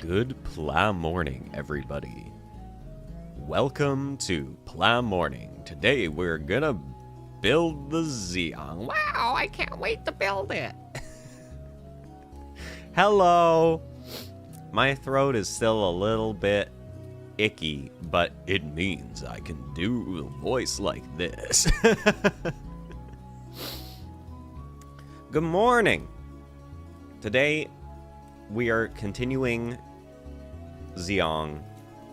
Good PlaMorning, everybody. Welcome to PlaMorning. Today we're gonna build the Zeong. Wow, I can't wait to build it. Hello. My throat is still a little bit icky, but it means I can do a voice like this. Good morning. Today we are continuing Zeong,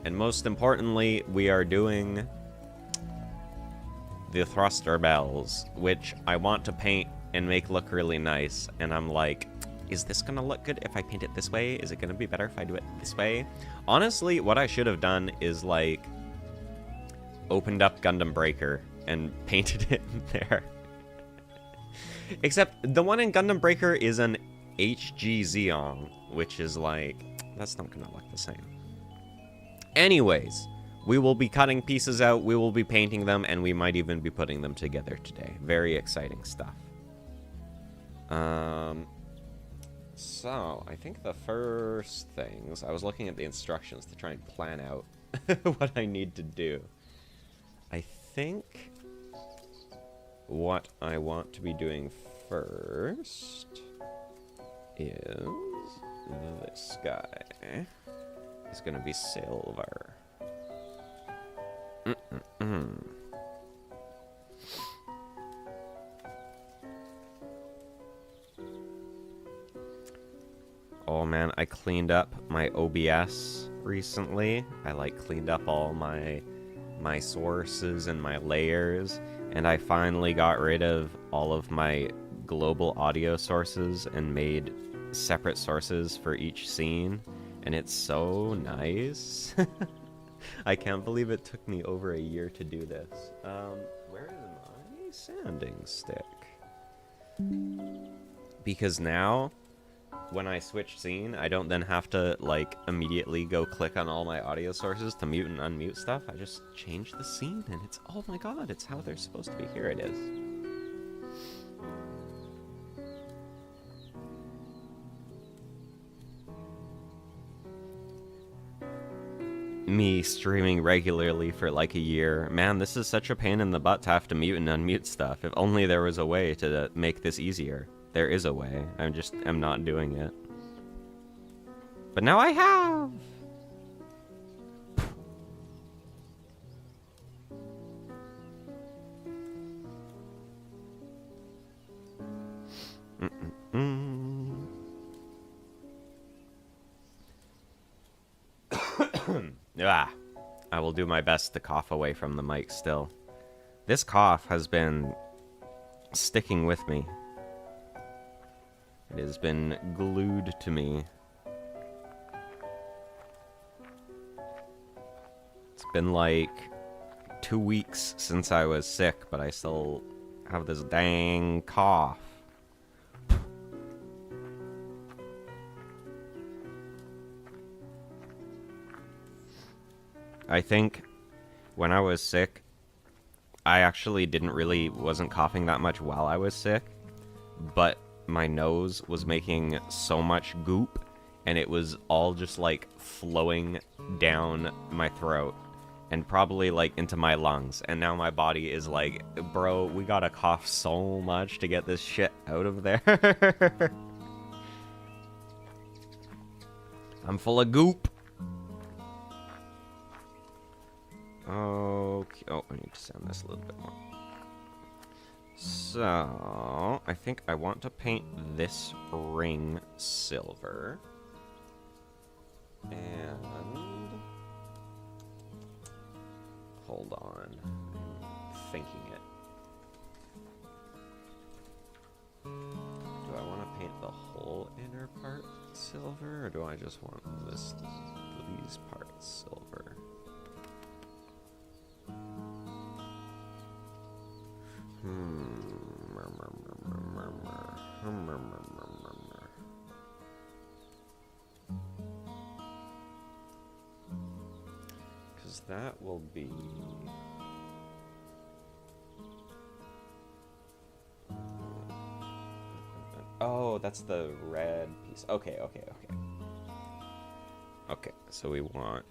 and most importantly, we are doing the thruster bells, which I want to paint and make look really nice, and I'm like, is this gonna look good if I paint it this way? Is it gonna be better if I do it this way? Honestly, what I should have done is, like, opened up Gundam Breaker and painted it in there. Except, the one in Gundam Breaker is an HG Zeong, which is like, that's not gonna look the same. Anyways, we will be cutting pieces out, we will be painting them, and we might even be putting them together today. Very exciting stuff. So, I think the first things, I was looking at the instructions to try and plan out what I need to do. I think what I want to be doing first is this guy. He's gonna be silver. Oh man, I cleaned up my OBS recently. I cleaned up all my sources and my layers, and I finally got rid of all of my global audio sources and made separate sources for each scene, and it's so nice. I can't believe it took me over a year to do this. Where is my sanding stick? Because now, when I switch scene, I don't then have to, like, immediately go click on all my audio sources to mute and unmute stuff. I just change the scene, and it's, oh my god, it's how they're supposed to be. Here it is. Me streaming regularly for like a year. Man, this is such a pain in the butt to have to mute and unmute stuff. If only there was a way to make this easier. There is a way. I'm not doing it. But now I have! I will do my best to cough away from the mic still. This cough has been sticking with me. It has been glued to me. It's been like 2 weeks since I was sick, but I still have this dang cough. I think when I was sick, I actually wasn't coughing that much while I was sick, but my nose was making so much goop, and it was all just, like, flowing down my throat, and probably, like, into my lungs, and now my body is like, bro, we gotta cough so much to get this shit out of there. I'm full of goop. Okay. Oh, I need to sound this a little bit more. So, I think I want to paint this ring silver. And hold on. I'm thinking it. Do I want to paint the whole inner part silver, or do I just want these parts silver? Because that will be... Oh, that's the red piece. Okay. Okay, so we want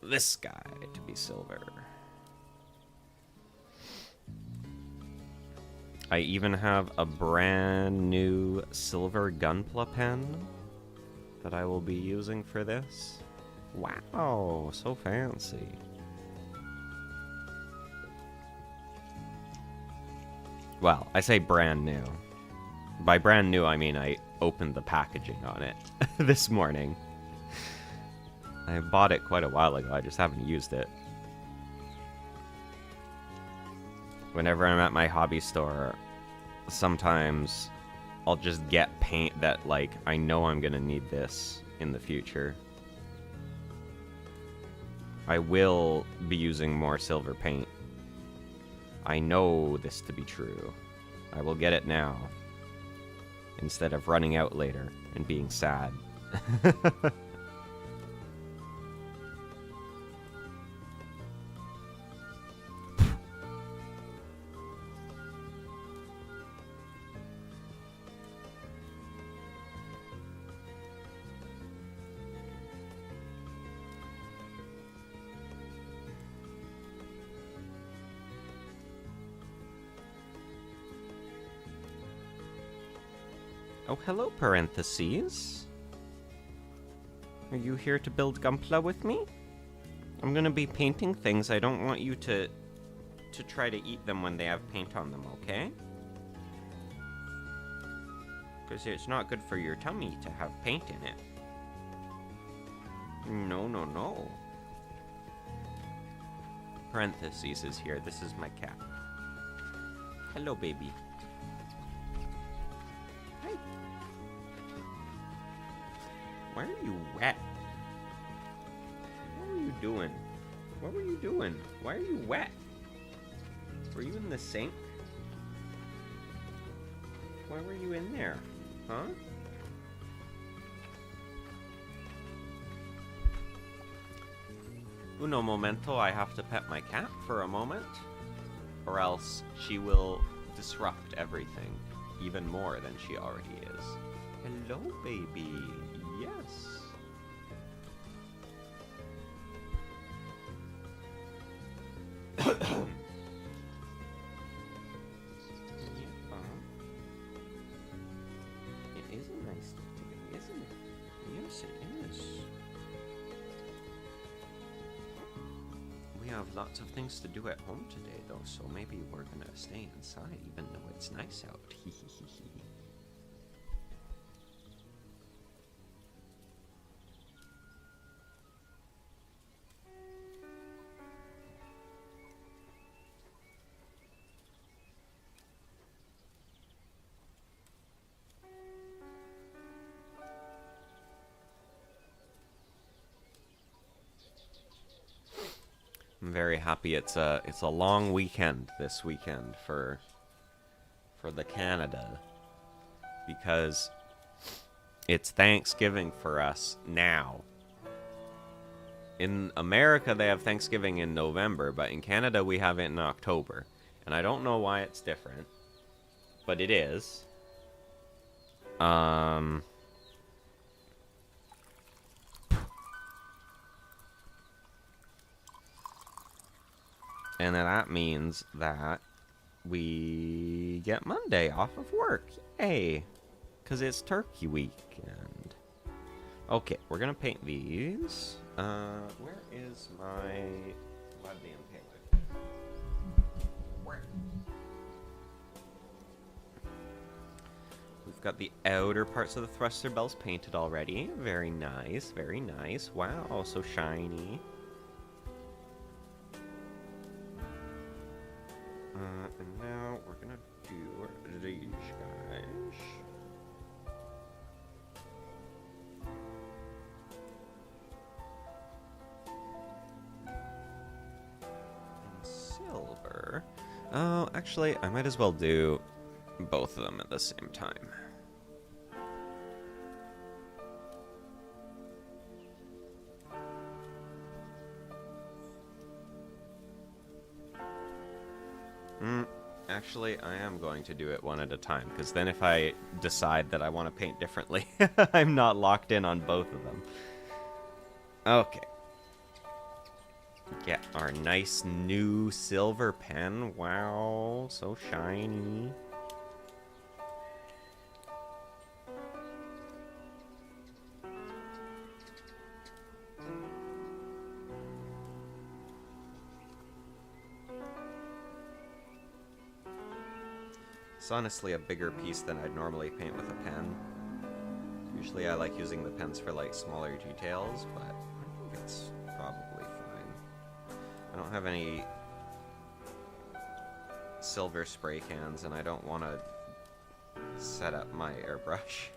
this guy to be silver. I even have a brand new silver Gunpla pen that I will be using for this. Wow, so fancy. Well, I say brand new. By brand new, I mean I opened the packaging on it this morning. I bought it quite a while ago, I just haven't used it. Whenever I'm at my hobby store, sometimes I'll just get paint that, like, I know I'm gonna need this in the future. I will be using more silver paint. I know this to be true. I will get it now, instead of running out later and being sad. Oh, hello, parentheses. Are you here to build Gunpla with me? I'm gonna be painting things. I don't want you to try to eat them when they have paint on them, okay? Because it's not good for your tummy to have paint in it. No, no, no. Parentheses is here. This is my cat. Hello, baby. Hi. Why are you wet? What are you doing? What were you doing? Why are you wet? Were you in the sink? Why were you in there? Huh? Uno momento, I have to pet my cat for a moment, or else she will disrupt everything even more than she already is. Hello, baby. Yes. It is a nice day today, isn't it? Yes, it is. We have lots of things to do at home today, though, so maybe we're gonna stay inside, even though it's nice out. I'm very happy it's a long weekend this weekend for the Canada, because it's Thanksgiving for us now. In America they have Thanksgiving in November, but in Canada we have it in October. And I don't know why it's different, but it is. And then that means that we get Monday off of work. Yay! Because it's turkey weekend. Okay, we're going to paint these. Where is my goddamn paper? Where? We've got the outer parts of the thruster bells painted already. Very nice, very nice. Wow, so shiny. And now we're gonna do these guys. And silver. Oh, actually, I might as well do both of them at the same time. Actually, I am going to do it one at a time, because then if I decide that I want to paint differently, I'm not locked in on both of them. Okay. Get our nice new silver pen. Wow, so shiny. It's honestly a bigger piece than I'd normally paint with a pen. Usually I like using the pens for like smaller details, but I think it's probably fine. I don't have any silver spray cans and I don't want to set up my airbrush.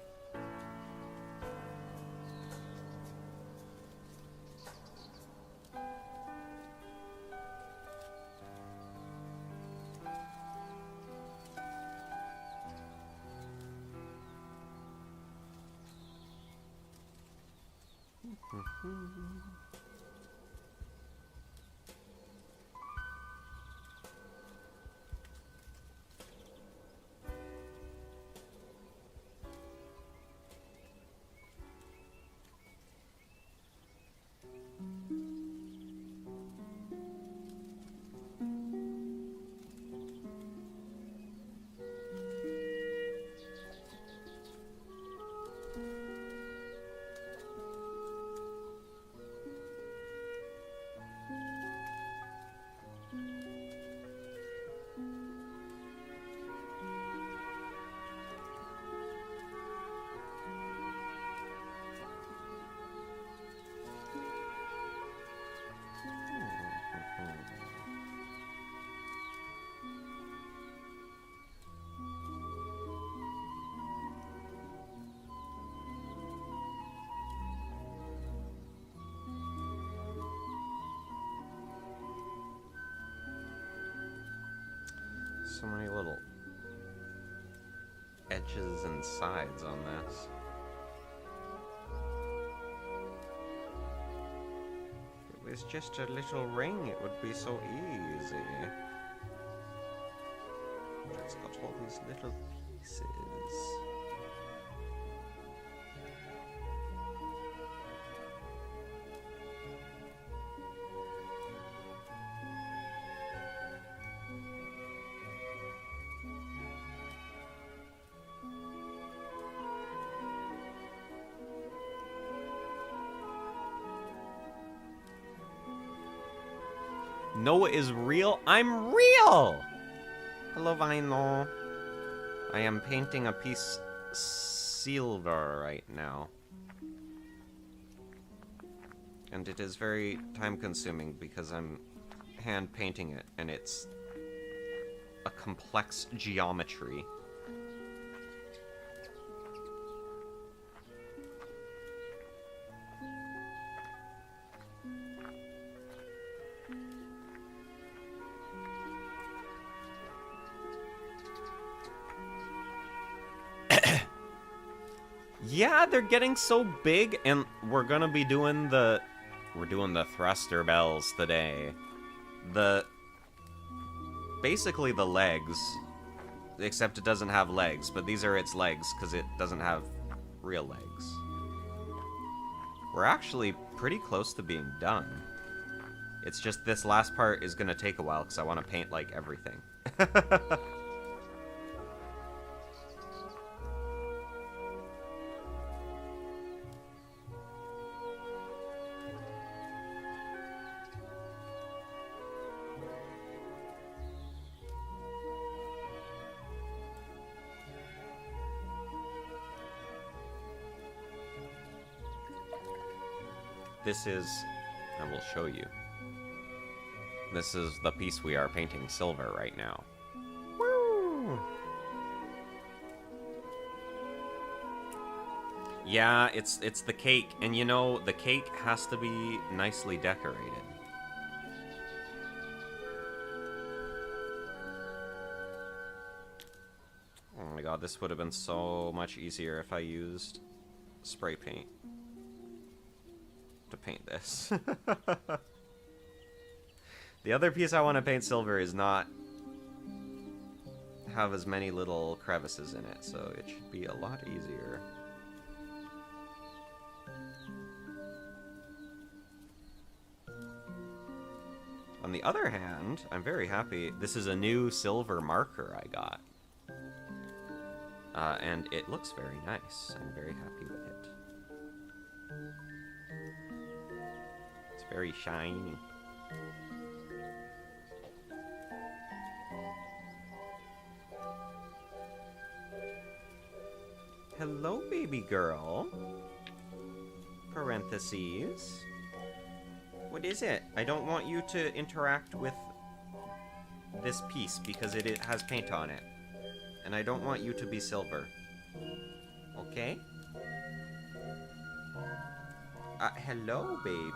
So many little edges and sides on this. If it was just a little ring, it would be so easy. It's got all these little pieces. NoA is real? I'm real! Hello, Vinyl. I am painting a piece silver right now. And it is very time-consuming because I'm hand painting it, and it's a complex geometry. Yeah, they're getting so big, and we're gonna be doing the... We're doing the thruster bells today. Basically the legs, except it doesn't have legs, but these are its legs, because it doesn't have real legs. We're actually pretty close to being done. It's just this last part is gonna take a while, because I want to paint, like, everything. This is, I will show you. This is the piece we are painting silver right now. Woo! Yeah, it's the cake, and you know, the cake has to be nicely decorated. Oh my god, this would have been so much easier if I used spray paint to paint this. The other piece I want to paint silver is not have as many little crevices in it, so it should be a lot easier. On the other hand, I'm very happy. This is a new silver marker I got. And it looks very nice. I'm very happy with it. It's very shiny. Hello, baby girl. Parentheses. What is it? I don't want you to interact with this piece because it has paint on it. And I don't want you to be silver. Okay? Hello, baby.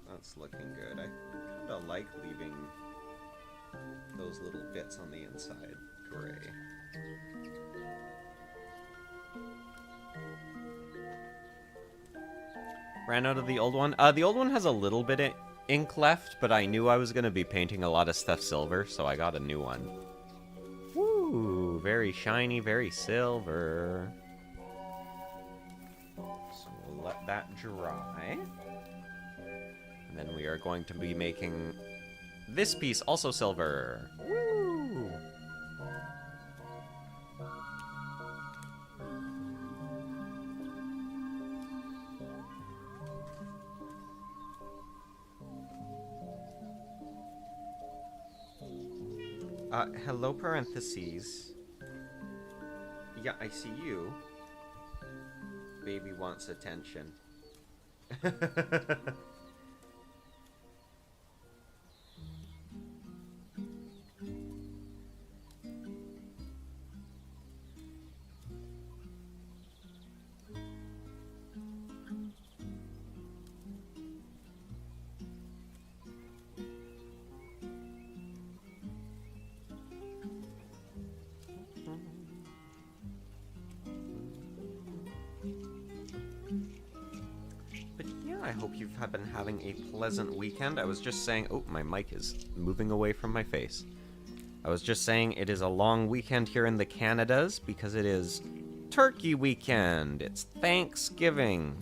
That's looking good. I kind of like leaving those little bits on the inside gray. Ran out of the old one. The old one has a little bit of ink left, but I knew I was going to be painting a lot of stuff silver, so I got a new one. Woo! Very shiny, very silver. So we'll let that dry. And then we are going to be making this piece also silver. Woo! Hello, parentheses. Yeah, I see you. Baby wants attention. I hope you've been having a pleasant weekend. I was just saying... Oh, my mic is moving away from my face. I was just saying it is a long weekend here in the Canadas because it is Turkey weekend. It's Thanksgiving.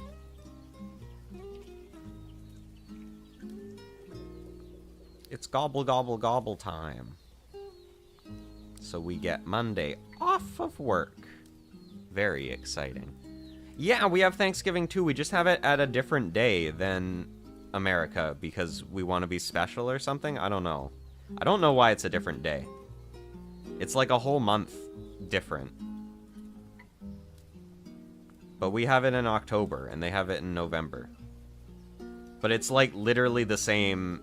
It's gobble, gobble, gobble time. So we get Monday off of work. Very exciting. Yeah, we have Thanksgiving too. We just have it at a different day than America because we want to be special or something. I don't know. I don't know why it's a different day. It's like a whole month different. But we have it in October and they have it in November. But it's like literally the same...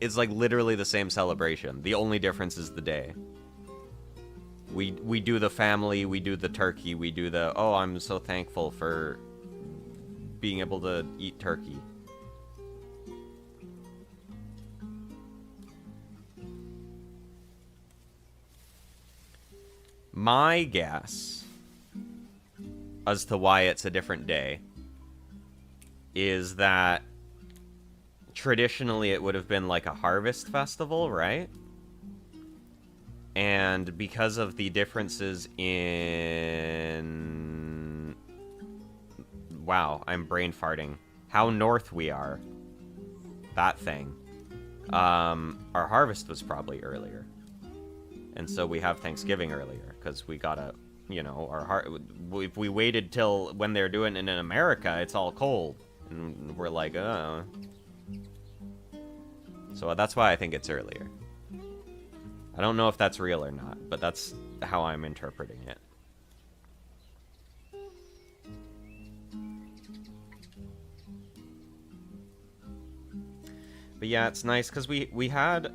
It's like literally the same celebration. The only difference is the day. We do the family, we do the turkey, we do the, oh, I'm so thankful for being able to eat turkey. My guess as to why it's a different day is that traditionally it would have been like a harvest festival, right? And because of the differences in... Wow, I'm brain farting. How north we are. That thing. Our harvest was probably earlier. And so we have Thanksgiving earlier, because we gotta, you know, if we waited till when they're doing it in America, it's all cold. And we're like, So that's why I think it's earlier. I don't know if that's real or not, but that's how I'm interpreting it. But yeah, it's nice because we had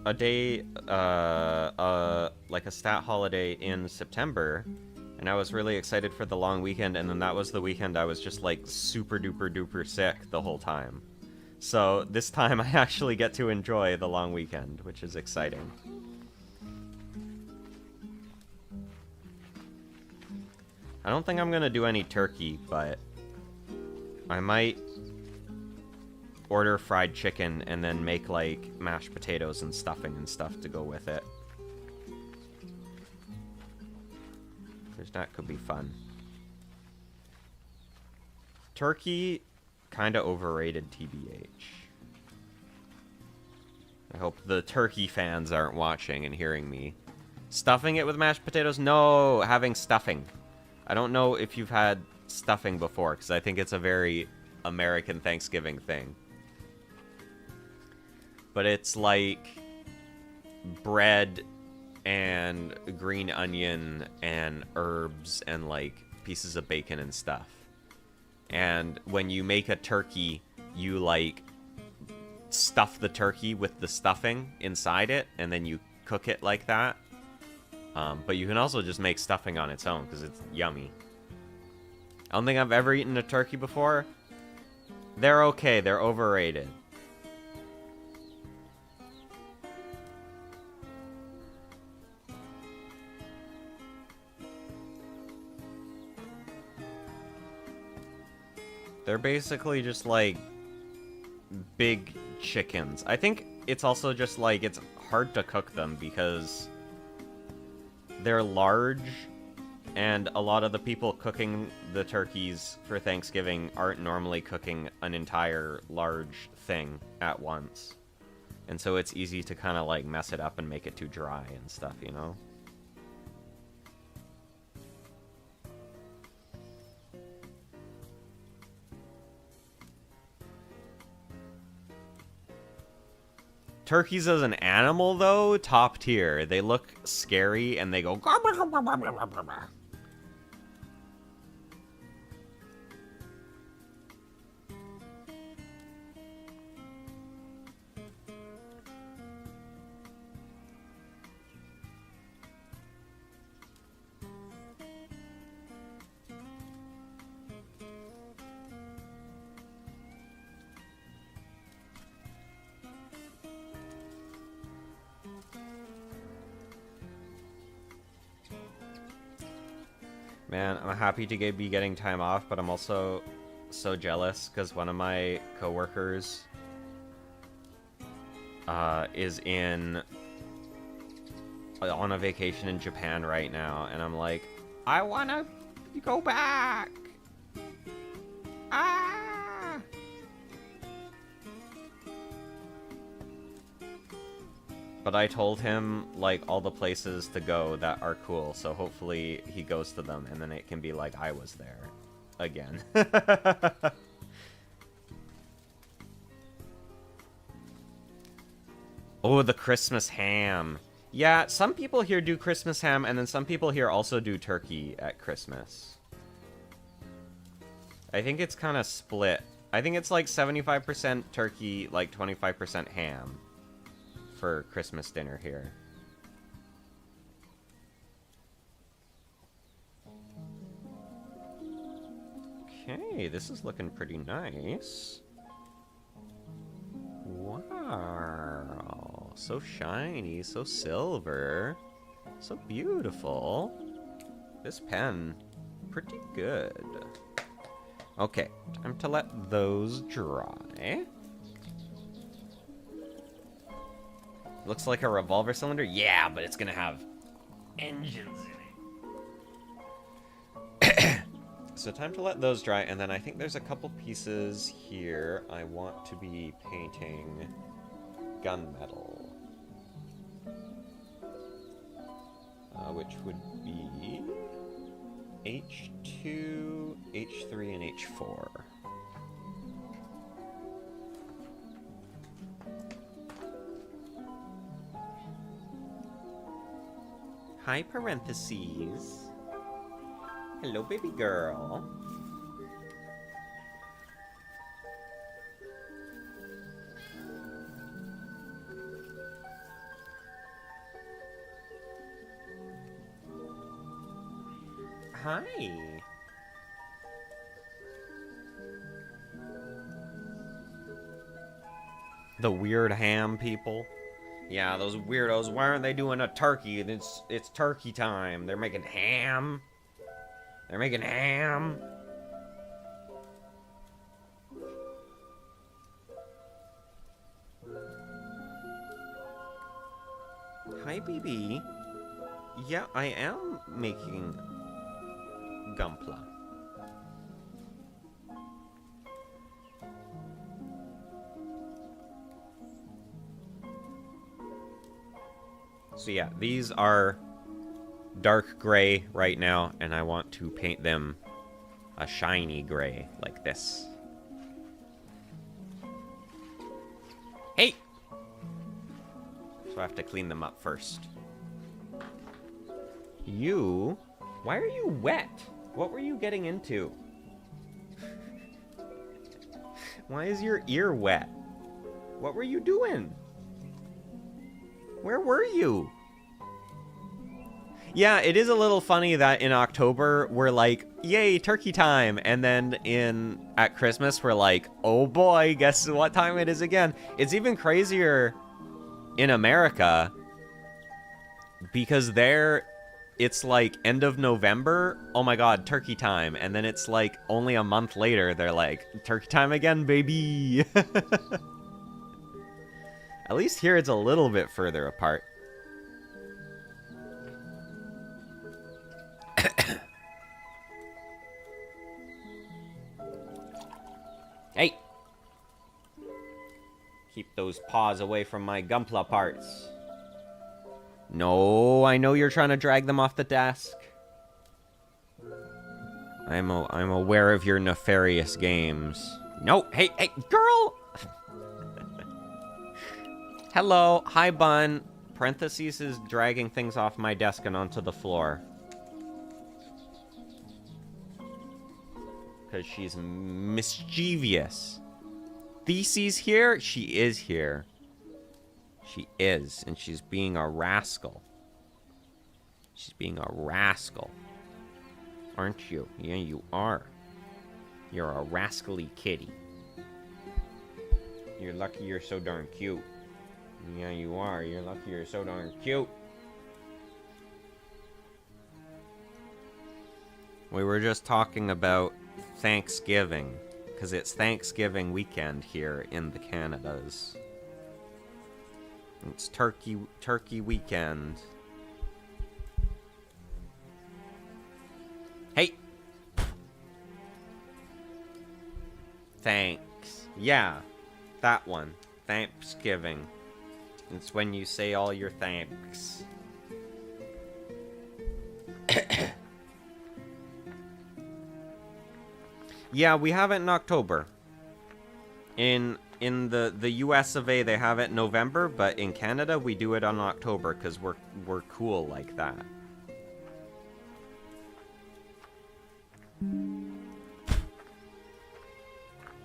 a day, like a stat holiday in September, and I was really excited for the long weekend, and then that was the weekend I was just like super duper duper sick the whole time. So this time I actually get to enjoy the long weekend, which is exciting. I don't think I'm gonna do any turkey, but I might order fried chicken and then make, like, mashed potatoes and stuffing and stuff to go with it. Because that could be fun. Turkey, kinda overrated, TBH. I hope the turkey fans aren't watching and hearing me. Stuffing it with mashed potatoes? No, having stuffing. I don't know if you've had stuffing before, because I think it's a very American Thanksgiving thing. But it's like bread and green onion and herbs and like pieces of bacon and stuff. And when you make a turkey, you like stuff the turkey with the stuffing inside it, and then you cook it like that. But you can also just make stuffing on its own because it's yummy. I don't think I've ever eaten a turkey before. They're okay. They're overrated. They're basically just like big chickens. I think it's also just like it's hard to cook them because they're large, and a lot of the people cooking the turkeys for Thanksgiving aren't normally cooking an entire large thing at once. And so it's easy to kind of like mess it up and make it too dry and stuff, you know? Turkeys as an animal, though, top tier. They look scary and they go... Man, I'm happy to be getting time off, but I'm also so jealous because one of my coworkers is on a vacation in Japan right now, and I'm like, I wanna go back. Ah! But I told him, like, all the places to go that are cool, so hopefully he goes to them, and then it can be like I was there. Again. Oh, the Christmas ham. Yeah, some people here do Christmas ham, and then some people here also do turkey at Christmas. I think it's kind of split. I think it's like 75% turkey, like 25% ham for Christmas dinner here. Okay, this is looking pretty nice. Wow, so shiny, so silver, so beautiful. This pen, pretty good. Okay, time to let those dry. Looks like a revolver cylinder? Yeah, but it's gonna have engines in it. So time to let those dry, and then I think there's a couple pieces here I want to be painting gunmetal. Which would be H2, H3, and H4. Hi, parentheses. Hello, baby girl. Hi. The weird ham people. Yeah, those weirdos. Why aren't they doing a turkey? It's turkey time. They're making ham. They're making ham. Hi, BB. Yeah, I am making Gunpla. So yeah, these are dark gray right now, and I want to paint them a shiny gray like this. Hey! So I have to clean them up first. You? Why are you wet? What were you getting into? Why is your ear wet? What were you doing? Where were you? Yeah, it is a little funny that in October we're like, yay, turkey time, and then at Christmas we're like, oh boy, guess what time it is again. It's even crazier in America because there it's like end of November, oh my god, turkey time, and then it's like only a month later they're like, turkey time again, baby. At least here it's a little bit further apart. Hey! Keep those paws away from my Gunpla parts. No, I know you're trying to drag them off the desk. I'm aware of your nefarious games. No, hey, girl! Hello, hi, Bun. Parentheses is dragging things off my desk and onto the floor. Because she's mischievous. Theses here? She is here. She is, and she's being a rascal. She's being a rascal. Aren't you? Yeah, you are. You're a rascally kitty. You're lucky you're so darn cute. Yeah, you are. You're lucky you're so darn cute. We were just talking about Thanksgiving, because it's Thanksgiving weekend here in the Canadas. It's turkey weekend. Hey! Thanks. Yeah, that one. Thanksgiving. It's when you say all your thanks. Yeah, we have it in October. In the US of A, they have it in November, but in Canada, we do it on October because we're cool like that.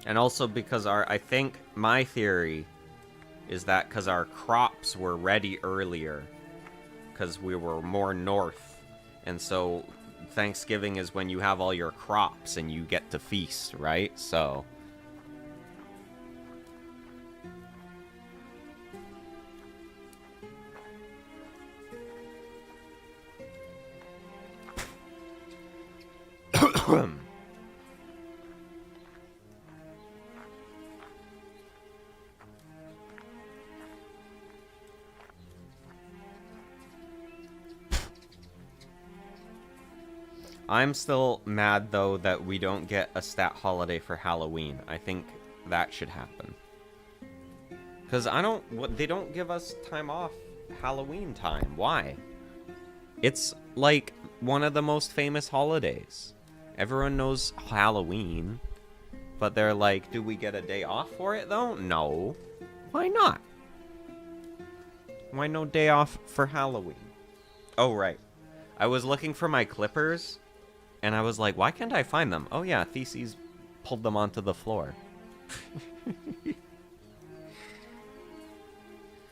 And also because I think my theory is that because our crops were ready earlier, because we were more north, and so Thanksgiving is when you have all your crops and you get to feast, right? So I'm still mad, though, that we don't get a stat holiday for Halloween. I think that should happen. Because they don't give us time off Halloween time. Why? It's, like, one of the most famous holidays. Everyone knows Halloween. But they're like, do we get a day off for it, though? No. Why not? Why no day off for Halloween? Oh, right. I was looking for my clippers, and I was like, why can't I find them? Oh, yeah, Theses pulled them onto the floor.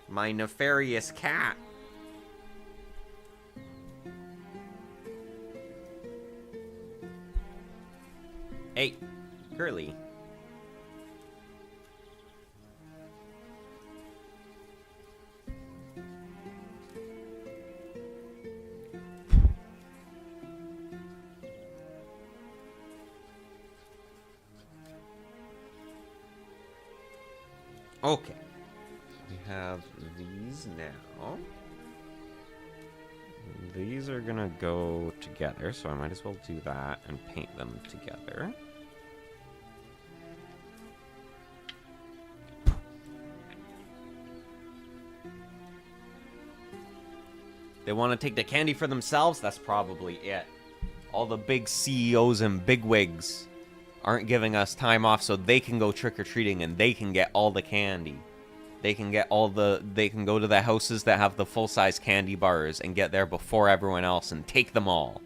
My nefarious cat. Hey, girly. Okay. We have these now. These are gonna go together, so I might as well do that and paint them together. They want to take the candy for themselves? That's probably it. All the big CEOs and bigwigs aren't giving us time off so they can go trick-or-treating and they can get all the candy. They can go to the houses that have the full-size candy bars and get there before everyone else and take them all.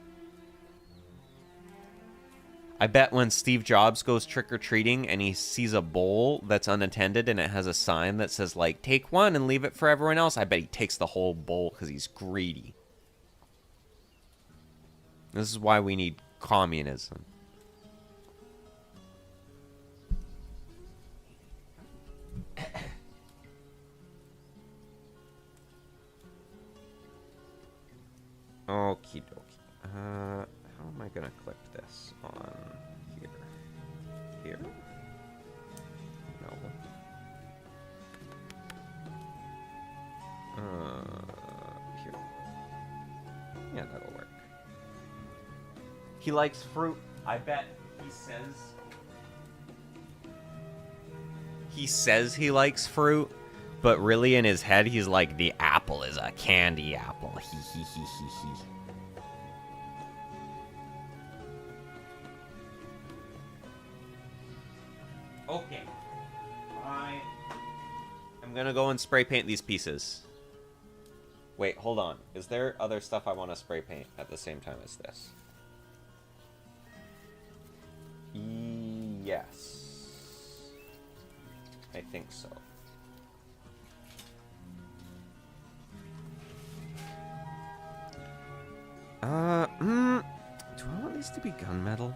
I bet when Steve Jobs goes trick-or-treating and he sees a bowl that's unattended and it has a sign that says, like, take one and leave it for everyone else, I bet he takes the whole bowl because he's greedy. This is why we need communism. Okie dokie. How am I gonna clip this on here? Here? No. Here. Yeah, that'll work. He likes fruit. I bet he says he likes fruit, but really in his head he's like, the apple is a candy apple. He. Okay. I'm gonna go and spray paint these pieces. Wait, hold on. Is there other stuff I want to spray paint at the same time as this? Yes. I think so. Do I want these to be gunmetal?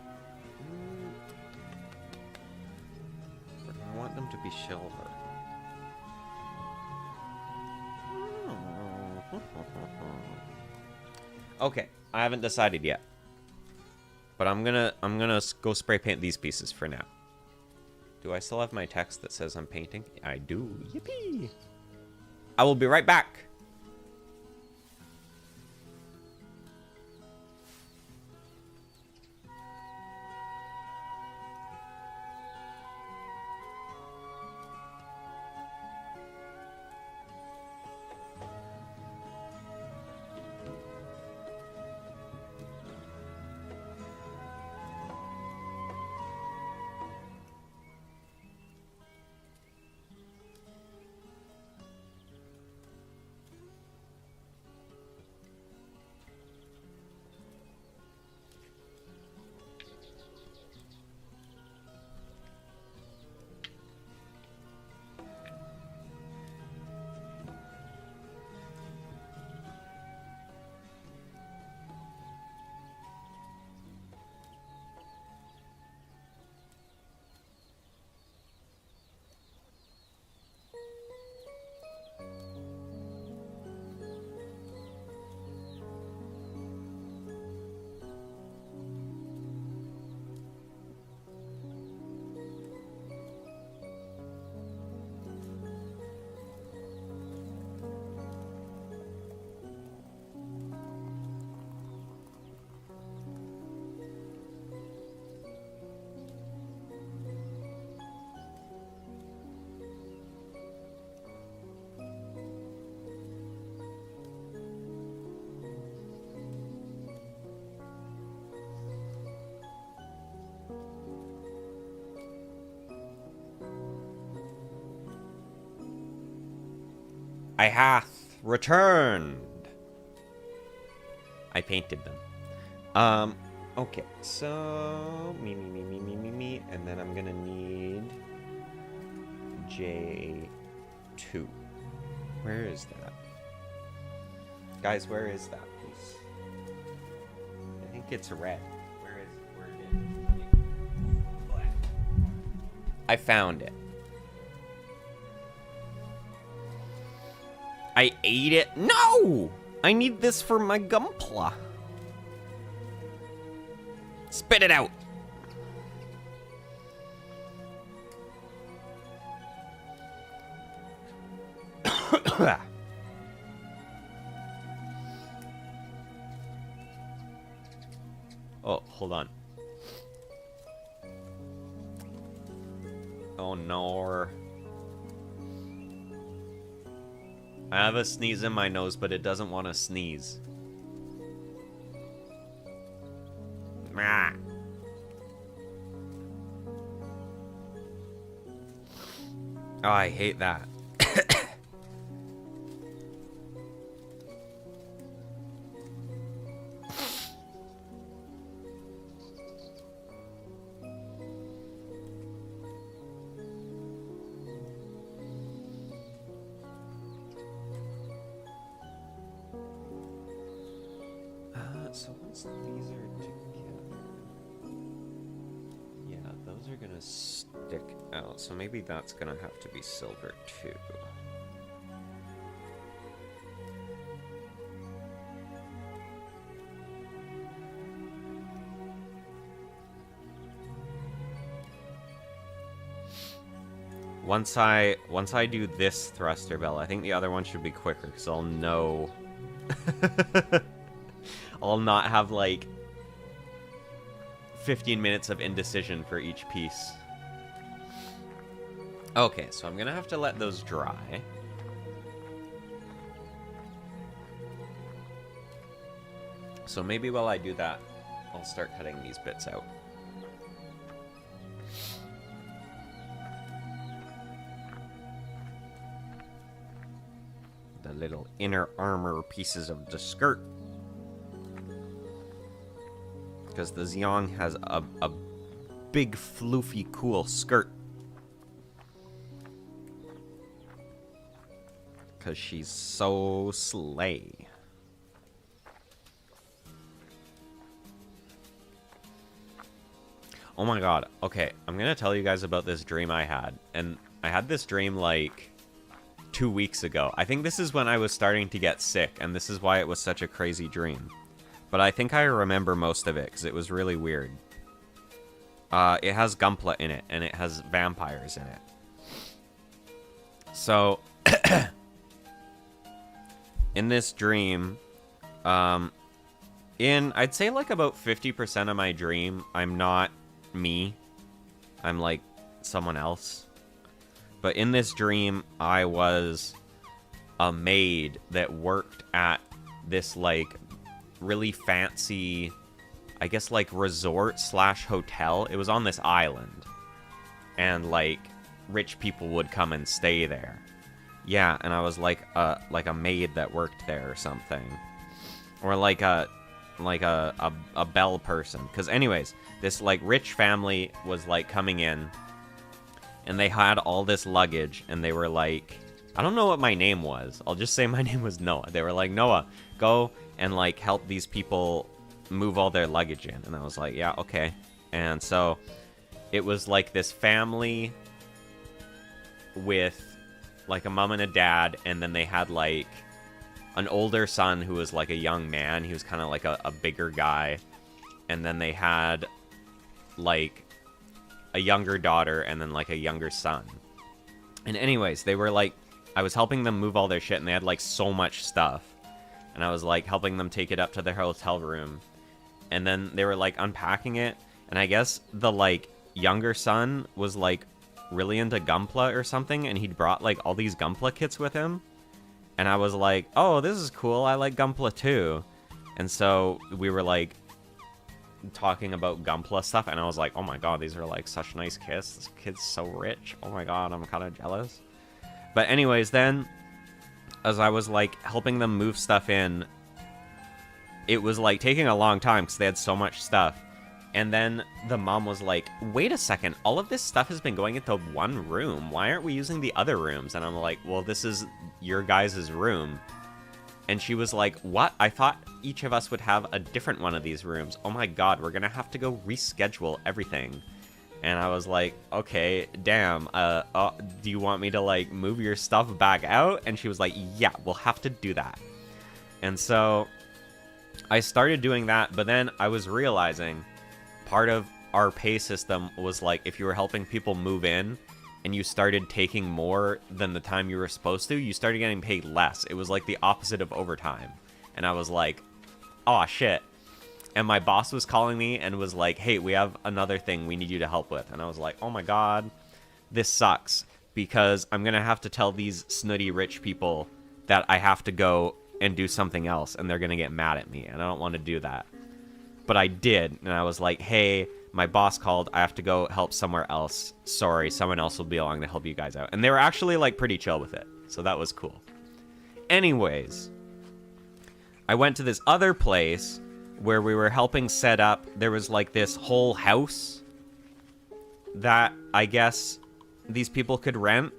Or do I want them to be silver? Okay, I haven't decided yet. But I'm gonna go spray paint these pieces for now. Do I still have my text that says I'm painting? I do. Yippee! I will be right back. I hath returned. I painted them. Okay, so me, and then I'm gonna need J2. Where is that? Guys, where is that piece? I think it's red. Where is it? Where is it? Black. I found it. I ate it. No! I need this for my Gunpla. Spit it out. Oh, hold on. Oh no. I have a sneeze in my nose, but it doesn't want to sneeze. Ah. Oh, I hate that. So once these are together, yeah, those are gonna stick out. So maybe that's gonna have to be silver too. Once I do this thruster bell, I think the other one should be quicker because I'll know. I'll not have like 15 minutes of indecision for each piece. Okay, so I'm gonna have to let those dry. So maybe while I do that, I'll start cutting these bits out. The little inner armor pieces of the skirt. Because the Zeong has a big, floofy, cool skirt. Because she's so slay. Oh my god. Okay, I'm going to tell you guys about this dream I had. And I had this dream like 2 weeks ago. I think this is when I was starting to get sick. And this is why it was such a crazy dream. But I think I remember most of it, because it was really weird. It has Gunpla in it, and it has vampires in it. So, in this dream, I'd say like about 50% of my dream, I'm not me. I'm like someone else. But in this dream, I was a maid that worked at this like really fancy, I guess like resort slash hotel. It was on this island, and like rich people would come and stay there. Yeah, and I was like a maid that worked there or something, or like a bell person. Because anyways, this like rich family was like coming in, and they had all this luggage, and they were like, I don't know what my name was. I'll just say my name was Noah. They were like, Noah, go and like help these people move all their luggage in. And I was like, yeah, okay. And so it was like this family with like a mom and a dad, and then they had like an older son who was like a young man. He was kind of like a bigger guy. And then they had like a younger daughter and then like a younger son. And anyways, they were like, I was helping them move all their shit, and they had like so much stuff. And I was like helping them take it up to their hotel room. And then they were like unpacking it. And I guess the like younger son was like really into Gunpla or something, and he'd brought like all these Gunpla kits with him. And I was like, oh, this is cool. I like Gunpla too. And so we were like talking about Gunpla stuff, and I was like, oh my god, these are like such nice kits. This kid's so rich. Oh my god, I'm kind of jealous. But anyways, then as I was like helping them move stuff in, it was like taking a long time because they had so much stuff. And then the mom was like, wait a second, all of this stuff has been going into one room. Why aren't we using the other rooms? And I'm like, well, this is your guys' room. And she was like, what? I thought each of us would have a different one of these rooms. Oh my god, we're gonna have to go reschedule everything. And I was like, okay, damn, do you want me to like move your stuff back out? And she was like, yeah, we'll have to do that. And so I started doing that, but then I was realizing part of our pay system was like, if you were helping people move in, and you started taking more than the time you were supposed to, you started getting paid less. It was like the opposite of overtime. And I was like, oh shit. And my boss was calling me and was like, hey, we have another thing we need you to help with. And I was like, oh my god, this sucks, because I'm gonna have to tell these snooty rich people that I have to go and do something else, and they're gonna get mad at me, and I don't want to do that. But I did, and I was like, hey, my boss called, I have to go help somewhere else. Sorry, someone else will be along to help you guys out. And they were actually, like, pretty chill with it, so that was cool. Anyways, I went to this other place where we were helping set up. There was, like, this whole house that I guess these people could rent.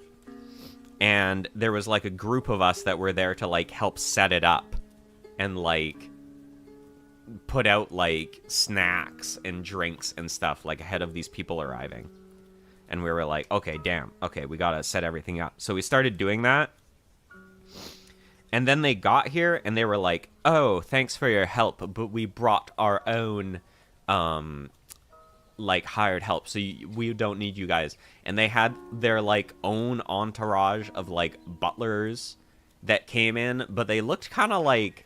And there was, like, a group of us that were there to, like, help set it up. And, like, put out, like, snacks and drinks and stuff, like, ahead of these people arriving. And we were like, okay, damn. Okay, we gotta set everything up. So we started doing that. And then they got here, and they were like, oh, thanks for your help, but we brought our own, like, hired help, so we don't need you guys. And they had their, like, own entourage of, like, butlers that came in, but they looked kind of, like,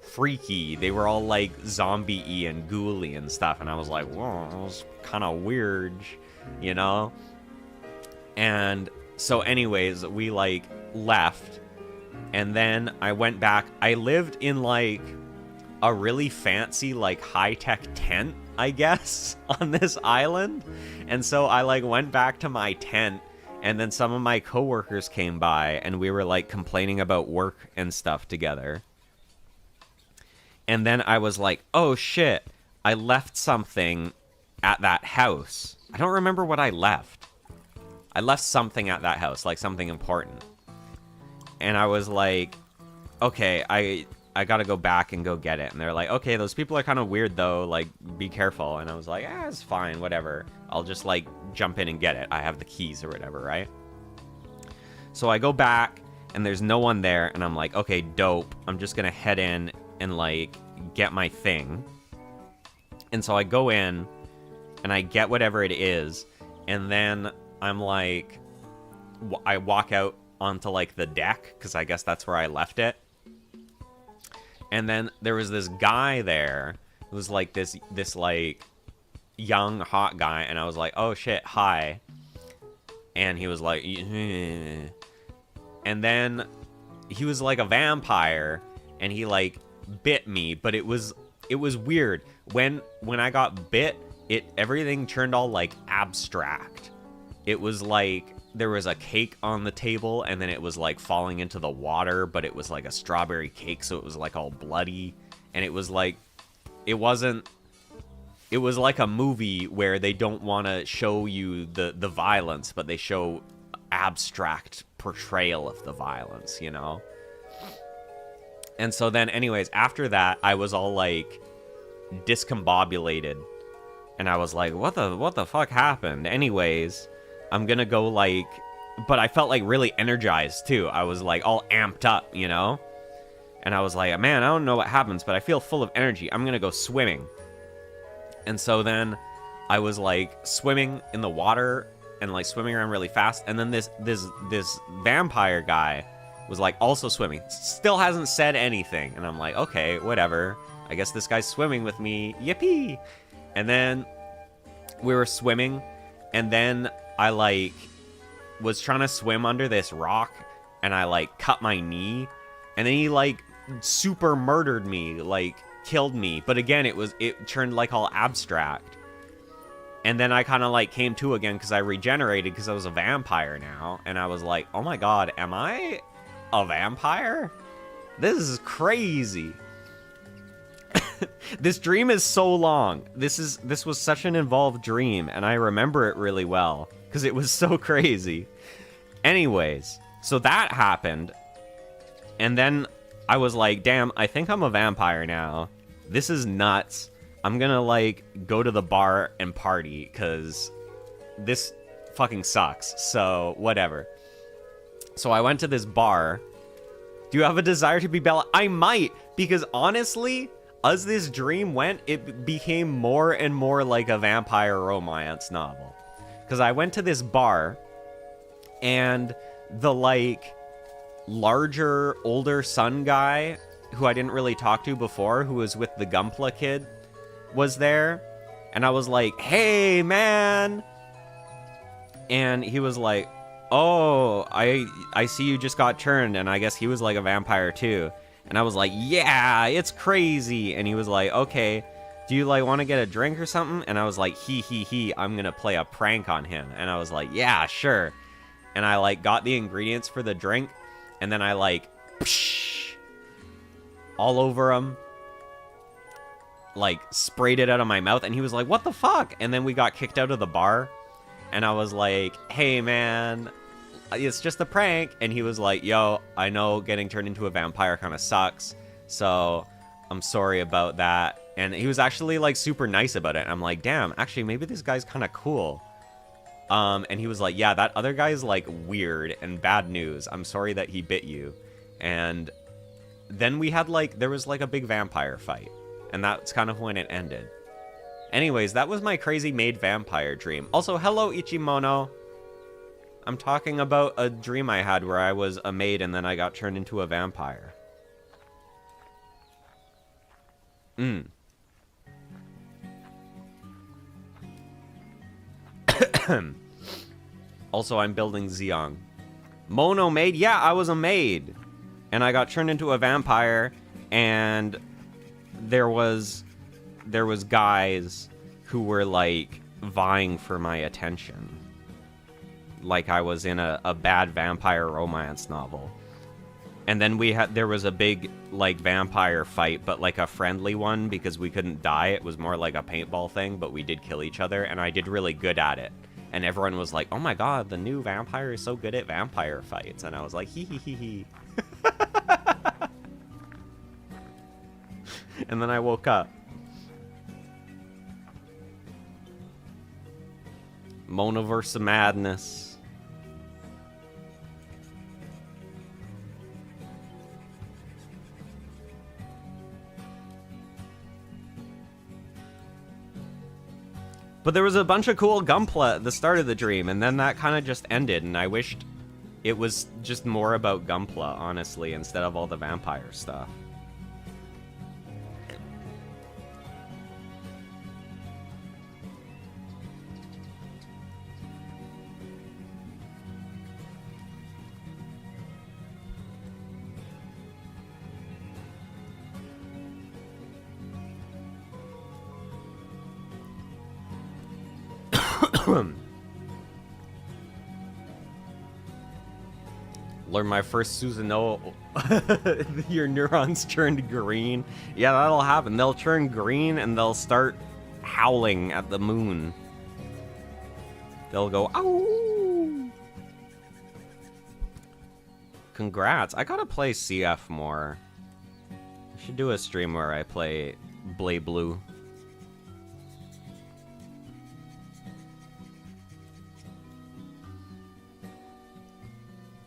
freaky. They were all, like, zombie-y and ghouly and stuff, and I was like, whoa, that was kind of weird, you know? And so anyways, we, like, left, and then I went back. I lived in, like, a really fancy, like, high-tech tent, I guess, on this island. And so I, like, went back to my tent, and then some of my coworkers came by, and we were, like, complaining about work and stuff together. And then I was like, oh shit, I left something at that house. I don't remember what I left. I left something at that house, like something important. And I was like, okay, I gotta go back and go get it. And they're like, okay, those people are kind of weird though, like, be careful. And I was like, it's fine, whatever. I'll just, like, jump in and get it. I have the keys or whatever, right? So I go back, and there's no one there, and I'm like, okay, dope. I'm just gonna head in and, like, get my thing. And so I go in, and I get whatever it is, and then I'm like, I walk out onto, like, the deck, because I guess that's where I left it. And then there was this guy there who was, like, this like, young, hot guy, and I was like, oh, shit, hi. And he was like, and then he was, like, a vampire, and he, like, bit me, but it was weird. When I got bit, everything turned all, like, abstract. It was like there was a cake on the table, and then it was, like, falling into the water, but it was like a strawberry cake, so it was, like, all bloody. And it was like, it was like a movie where they don't want to show you the violence, but they show abstract portrayal of the violence, you know? And so then, anyways, after that, I was all, like, discombobulated. And I was like, what the fuck happened? Anyways, I'm gonna go, like... But I felt, like, really energized, too. I was, like, all amped up, you know? And I was like, man, I don't know what happens, but I feel full of energy. I'm gonna go swimming. And so then I was, like, swimming in the water and, like, swimming around really fast. And then this vampire guy was, like, also swimming. Still hasn't said anything. And I'm like, okay, whatever. I guess this guy's swimming with me. Yippee! And then we were swimming, and then I, like, was trying to swim under this rock, and I, like, cut my knee, and then he, like, super murdered me, like, killed me. But again, it turned, like, all abstract. And then I kind of, like, came to again because I regenerated because I was a vampire now, and I was like, oh my god, am I a vampire? This is crazy. This dream is so long. This was such an involved dream, and I remember it really well because it was so crazy. Anyways, so that happened, and then I was like, damn, I think I'm a vampire now. This is nuts. I'm gonna, like, go to the bar and party because this fucking sucks. So, whatever. So I went to this bar. Do you have a desire to be Bella? I might, because honestly, as this dream went, it became more and more like a vampire romance novel. Because I went to this bar, and the, like, larger, older son guy, who I didn't really talk to before, who was with the Gunpla kid, was there. And I was like, hey, man. And he was like, oh, I see you just got turned. And I guess he was like a vampire too. And I was like, yeah, it's crazy. And he was like, okay, do you like want to get a drink or something? And I was like, I'm going to play a prank on him. And I was like, yeah, sure. And I like got the ingredients for the drink. And then I like, psh, all over him. Like sprayed it out of my mouth. And he was like, what the fuck? And then we got kicked out of the bar. And I was like, hey, man, it's just a prank. And he was like, yo, I know getting turned into a vampire kind of sucks. So I'm sorry about that. And he was actually like super nice about it. I'm like, damn, actually, maybe this guy's kind of cool. And he was like, yeah, that other guy's like weird and bad news. I'm sorry that he bit you. And then we had like, there was like a big vampire fight. And that's kind of when it ended. Anyways, that was my crazy maid vampire dream. Also, hello, Ichimono. I'm talking about a dream I had where I was a maid and then I got turned into a vampire. Also, I'm building Zeong. Mono maid? Yeah, I was a maid. And I got turned into a vampire, and there was guys who were like vying for my attention, like I was in a bad vampire romance novel. And then there was a big like vampire fight, but like a friendly one, because we couldn't die. It was more like a paintball thing, but we did kill each other, and I did really good at it. And everyone was like, oh my god, the new vampire is so good at vampire fights. And I was like, hee hee hee hee. And then I woke up. Monoverse of Madness. But there was a bunch of cool gunpla at the start of the dream, and then that kind of just ended, and I wished it was just more about gunpla, honestly, instead of all the vampire stuff. Learn my first Susanoo. Your neurons turned green. Yeah, that'll happen. They'll turn green and they'll start howling at the moon. They'll go, ow! Congrats. I gotta play CF more. I should do a stream where I play Blade Blue.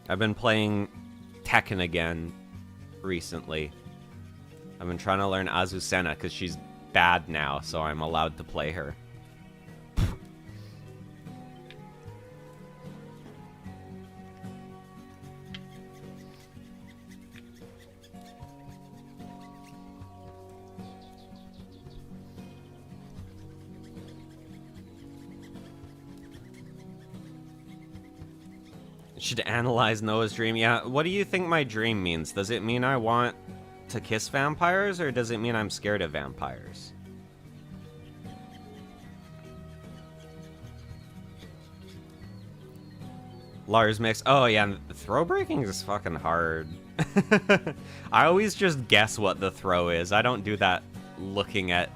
I've been playing Tekken again recently. I've been trying to learn Azucena because she's bad now, so I'm allowed to play her. Should analyze Noah's dream. Yeah, what do you think my dream means? Does it mean I want to kiss vampires, or does it mean I'm scared of vampires? Lars Mix. Oh yeah, throw breaking is fucking hard. I always just guess what the throw is. I don't do that looking at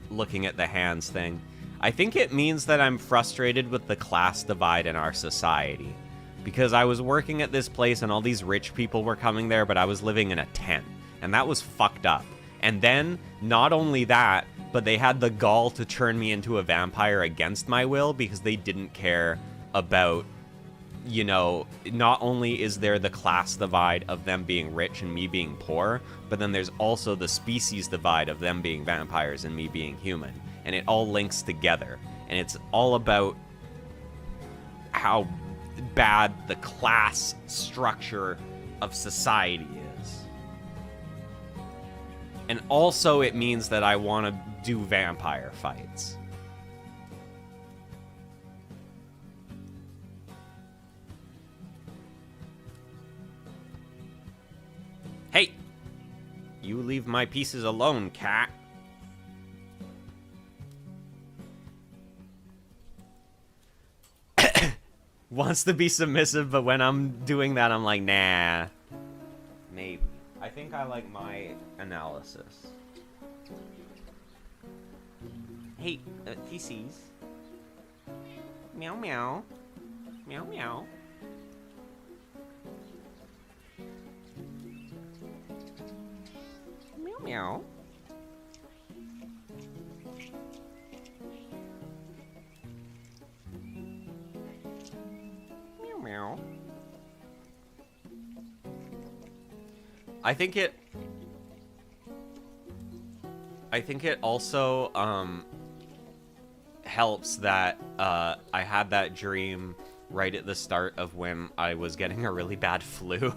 the hands thing. I think it means that I'm frustrated with the class divide in our society. Because I was working at this place and all these rich people were coming there, but I was living in a tent. And that was fucked up. And then, not only that, but they had the gall to turn me into a vampire against my will because they didn't care about, you know, not only is there the class divide of them being rich and me being poor, but then there's also the species divide of them being vampires and me being human. And it all links together. And it's all about how bad the class structure of society is. And also it means that I want to do vampire fights. Hey! You leave my pieces alone, cat. Wants to be submissive, but when I'm doing that, I'm like, nah. Maybe. I think I like my analysis. Hey, feces. Meow meow. Meow meow. Meow meow. Meow meow. I think it also helps that I had that dream right at the start of when I was getting a really bad flu.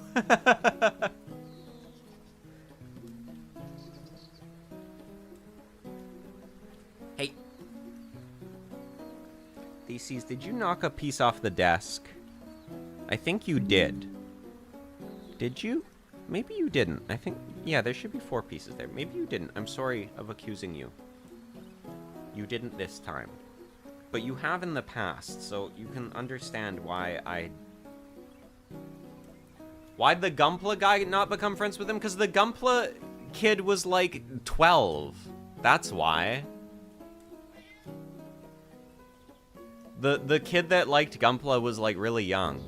Hey. Theses, did you knock a piece off the desk? I think you did. Did you? Maybe you didn't. I think, yeah, there should be 4 pieces there. Maybe you didn't. I'm sorry of accusing you. You didn't this time. But you have in the past, so you can understand why Why'd the Gunpla guy not become friends with him? Because the Gunpla kid was like 12. That's why. The kid that liked Gunpla was like really young.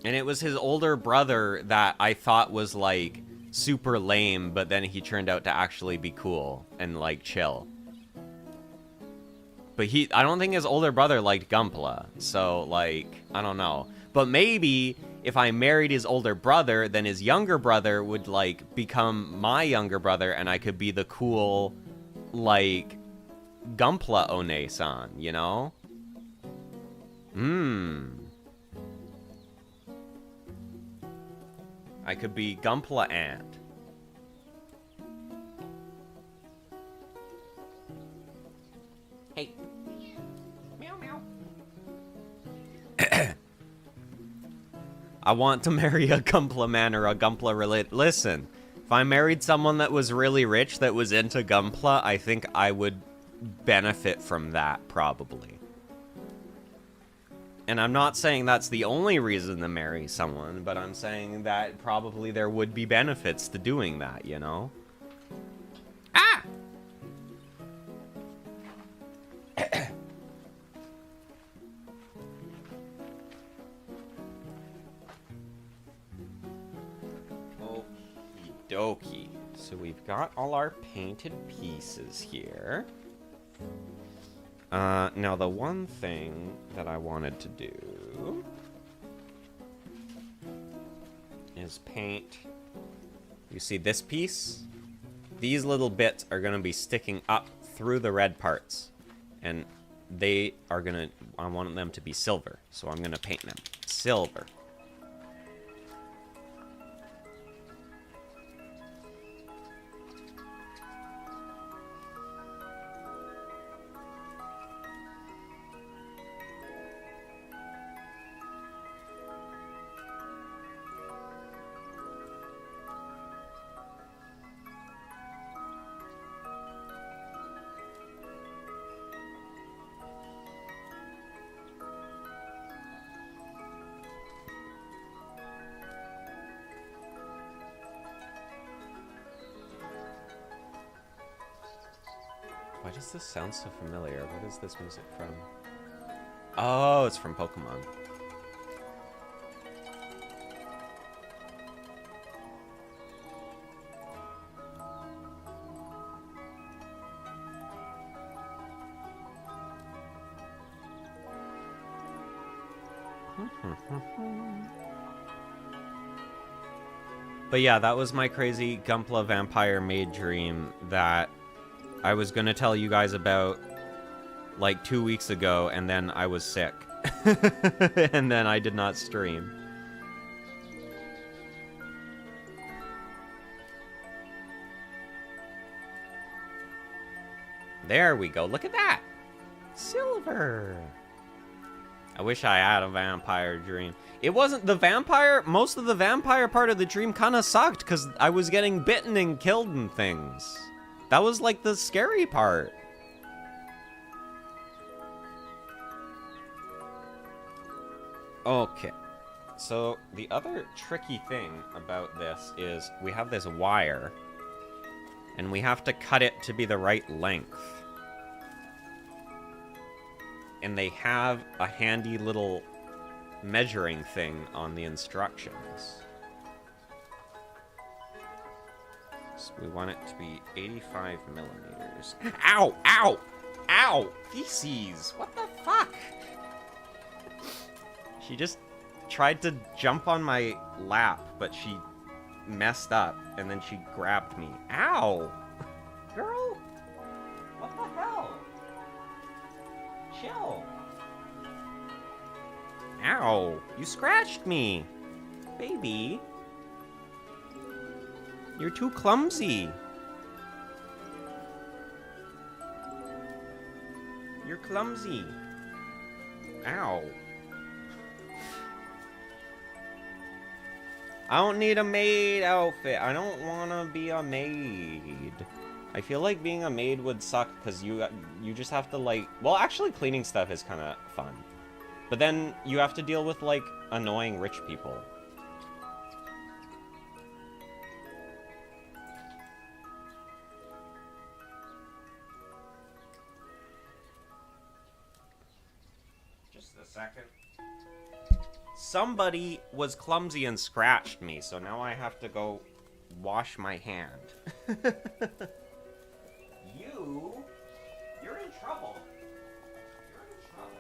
And it was his older brother that I thought was, like, super lame, but then he turned out to actually be cool and, like, chill. But I don't think his older brother liked Gunpla, so, like, I don't know. But maybe if I married his older brother, then his younger brother would, like, become my younger brother, and I could be the cool, like, Gunpla One-san, you know? I could be Gunpla Ant. Hey. Meow meow. I want to marry a Gunpla man or a Gunpla related. Listen, if I married someone that was really rich that was into Gunpla, I think I would benefit from that, probably. And I'm not saying that's the only reason to marry someone, but I'm saying that probably there would be benefits to doing that, you know? Ah! Okie dokie. So we've got all our painted pieces here. Now the one thing that I wanted to do is paint, you see this piece? These little bits are gonna be sticking up through the red parts, and they are gonna, I want them to be silver, so I'm gonna paint them silver. Why does this sound so familiar? What is this music from? Oh, it's from Pokemon. But yeah, that was my crazy Gunpla vampire maid dream that I was gonna tell you guys about like 2 weeks ago, and then I was sick. And then I did not stream. There we go. Look at that. Silver. I wish I had a vampire dream. It wasn't the vampire. Most of the vampire part of the dream kind of sucked because I was getting bitten and killed and things. That was like the scary part. Okay. So the other tricky thing about this is we have this wire and we have to cut it to be the right length. And they have a handy little measuring thing on the instructions. So we want it to be 85 millimeters. Ow! Ow! Ow! Feces! What the fuck? She just tried to jump on my lap, but she messed up, and then she grabbed me. Ow! Girl? What the hell? Chill. Ow! You scratched me! Baby. You're too clumsy. You're clumsy. Ow. I don't need a maid outfit. I don't want to be a maid. I feel like being a maid would suck because you just have to like... Well, actually cleaning stuff is kind of fun. But then you have to deal with like annoying rich people. Just a second. Somebody was clumsy and scratched me, so now I have to go wash my hand. You're in trouble. You're in trouble.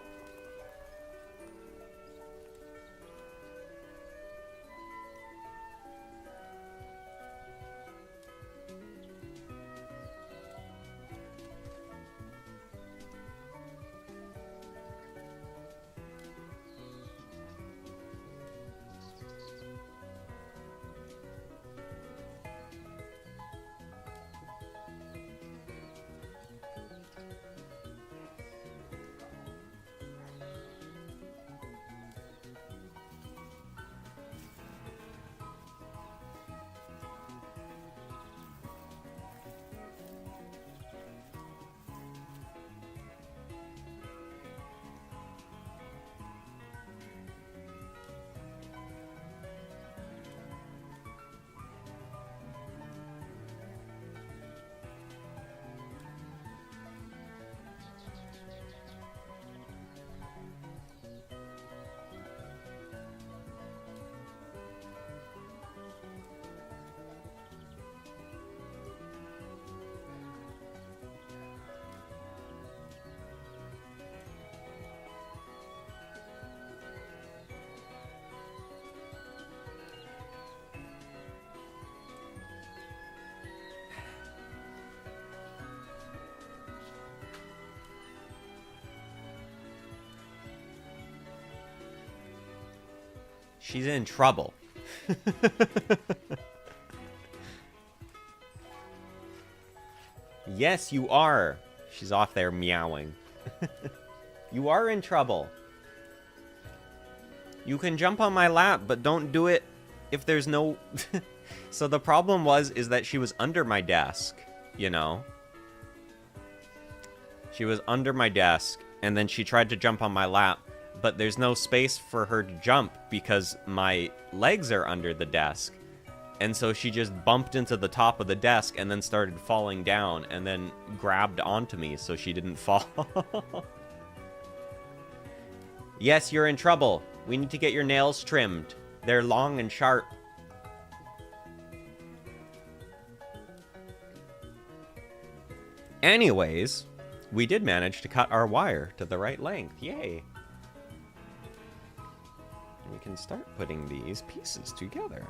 She's in trouble. Yes, you are. She's off there meowing. You are in trouble. You can jump on my lap, but don't do it if there's no... So the problem is that she was under my desk, you know? She was under my desk, and then she tried to jump on my lap, but there's no space for her to jump because my legs are under the desk. And so she just bumped into the top of the desk and then started falling down and then grabbed onto me so she didn't fall. Yes, you're in trouble. We need to get your nails trimmed. They're long and sharp. Anyways, we did manage to cut our wire to the right length. Yay. We can start putting these pieces together.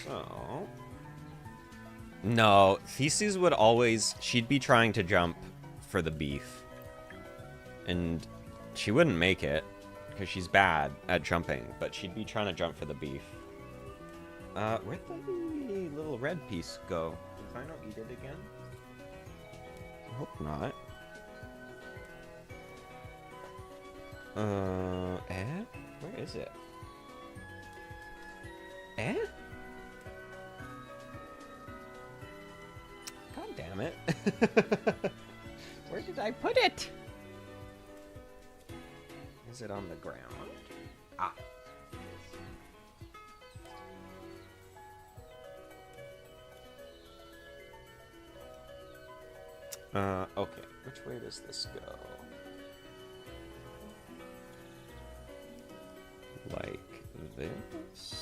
So... No, Theses would always... She'd be trying to jump for the beef. And she wouldn't make it, because she's bad at jumping, but she'd be trying to jump for the beef. Where'd the little red piece go? Did I not eat it again? I hope not. Where is it? God damn it. Where did I put it? Is it on the ground? Ah. Okay. Which way does this go? Like this?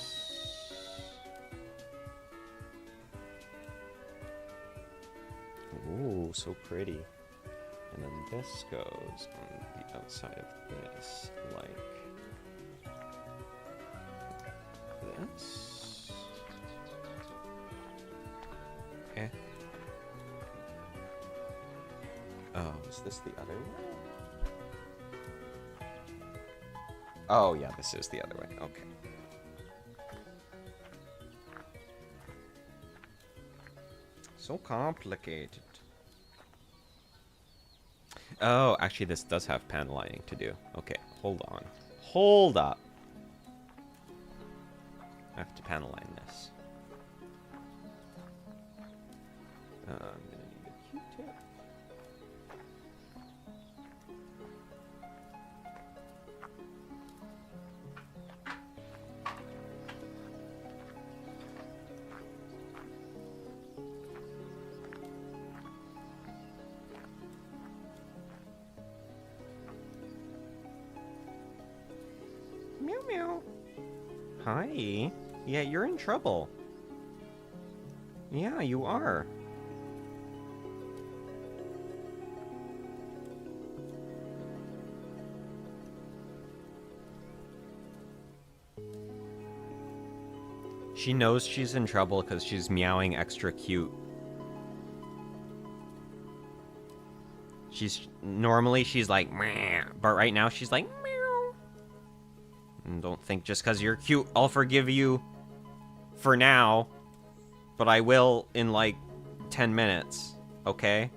Ooh, so pretty. And then this goes on the outside of this, like this. Okay. Oh, is this the other way? Oh, yeah, this is the other way. Okay. So complicated. Oh, actually, this does have pan lighting to do. Okay, hold on. Hold up. I have to pan line this. I'm gonna need a Q-tip. Meow meow. Hi. Yeah, you're in trouble. Yeah, you are. She knows she's in trouble because she's meowing extra cute. Normally she's like, meh, but right now she's like, meow. And don't think just because you're cute, I'll forgive you for now, but I will in like 10 minutes, okay?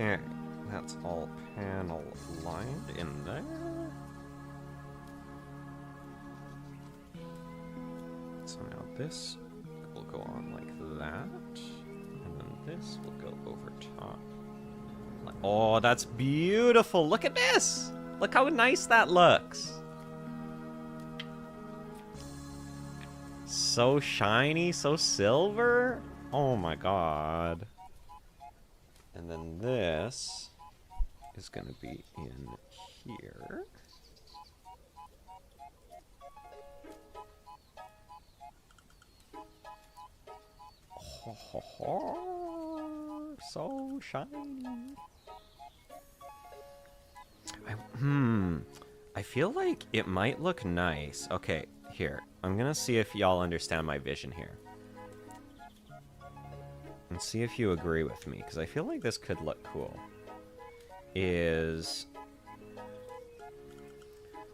Okay, that's all panel lined in there. So now this will go on like that, and then this will go over top. Oh, that's beautiful! Look at this! Look how nice that looks! So shiny, so silver! Oh my god. And then this is going to be in here. Ho, ho, ho. So shiny. I feel like it might look nice. Okay, here. I'm going to see if y'all understand my vision here. And see if you agree with me, because I feel like this could look cool.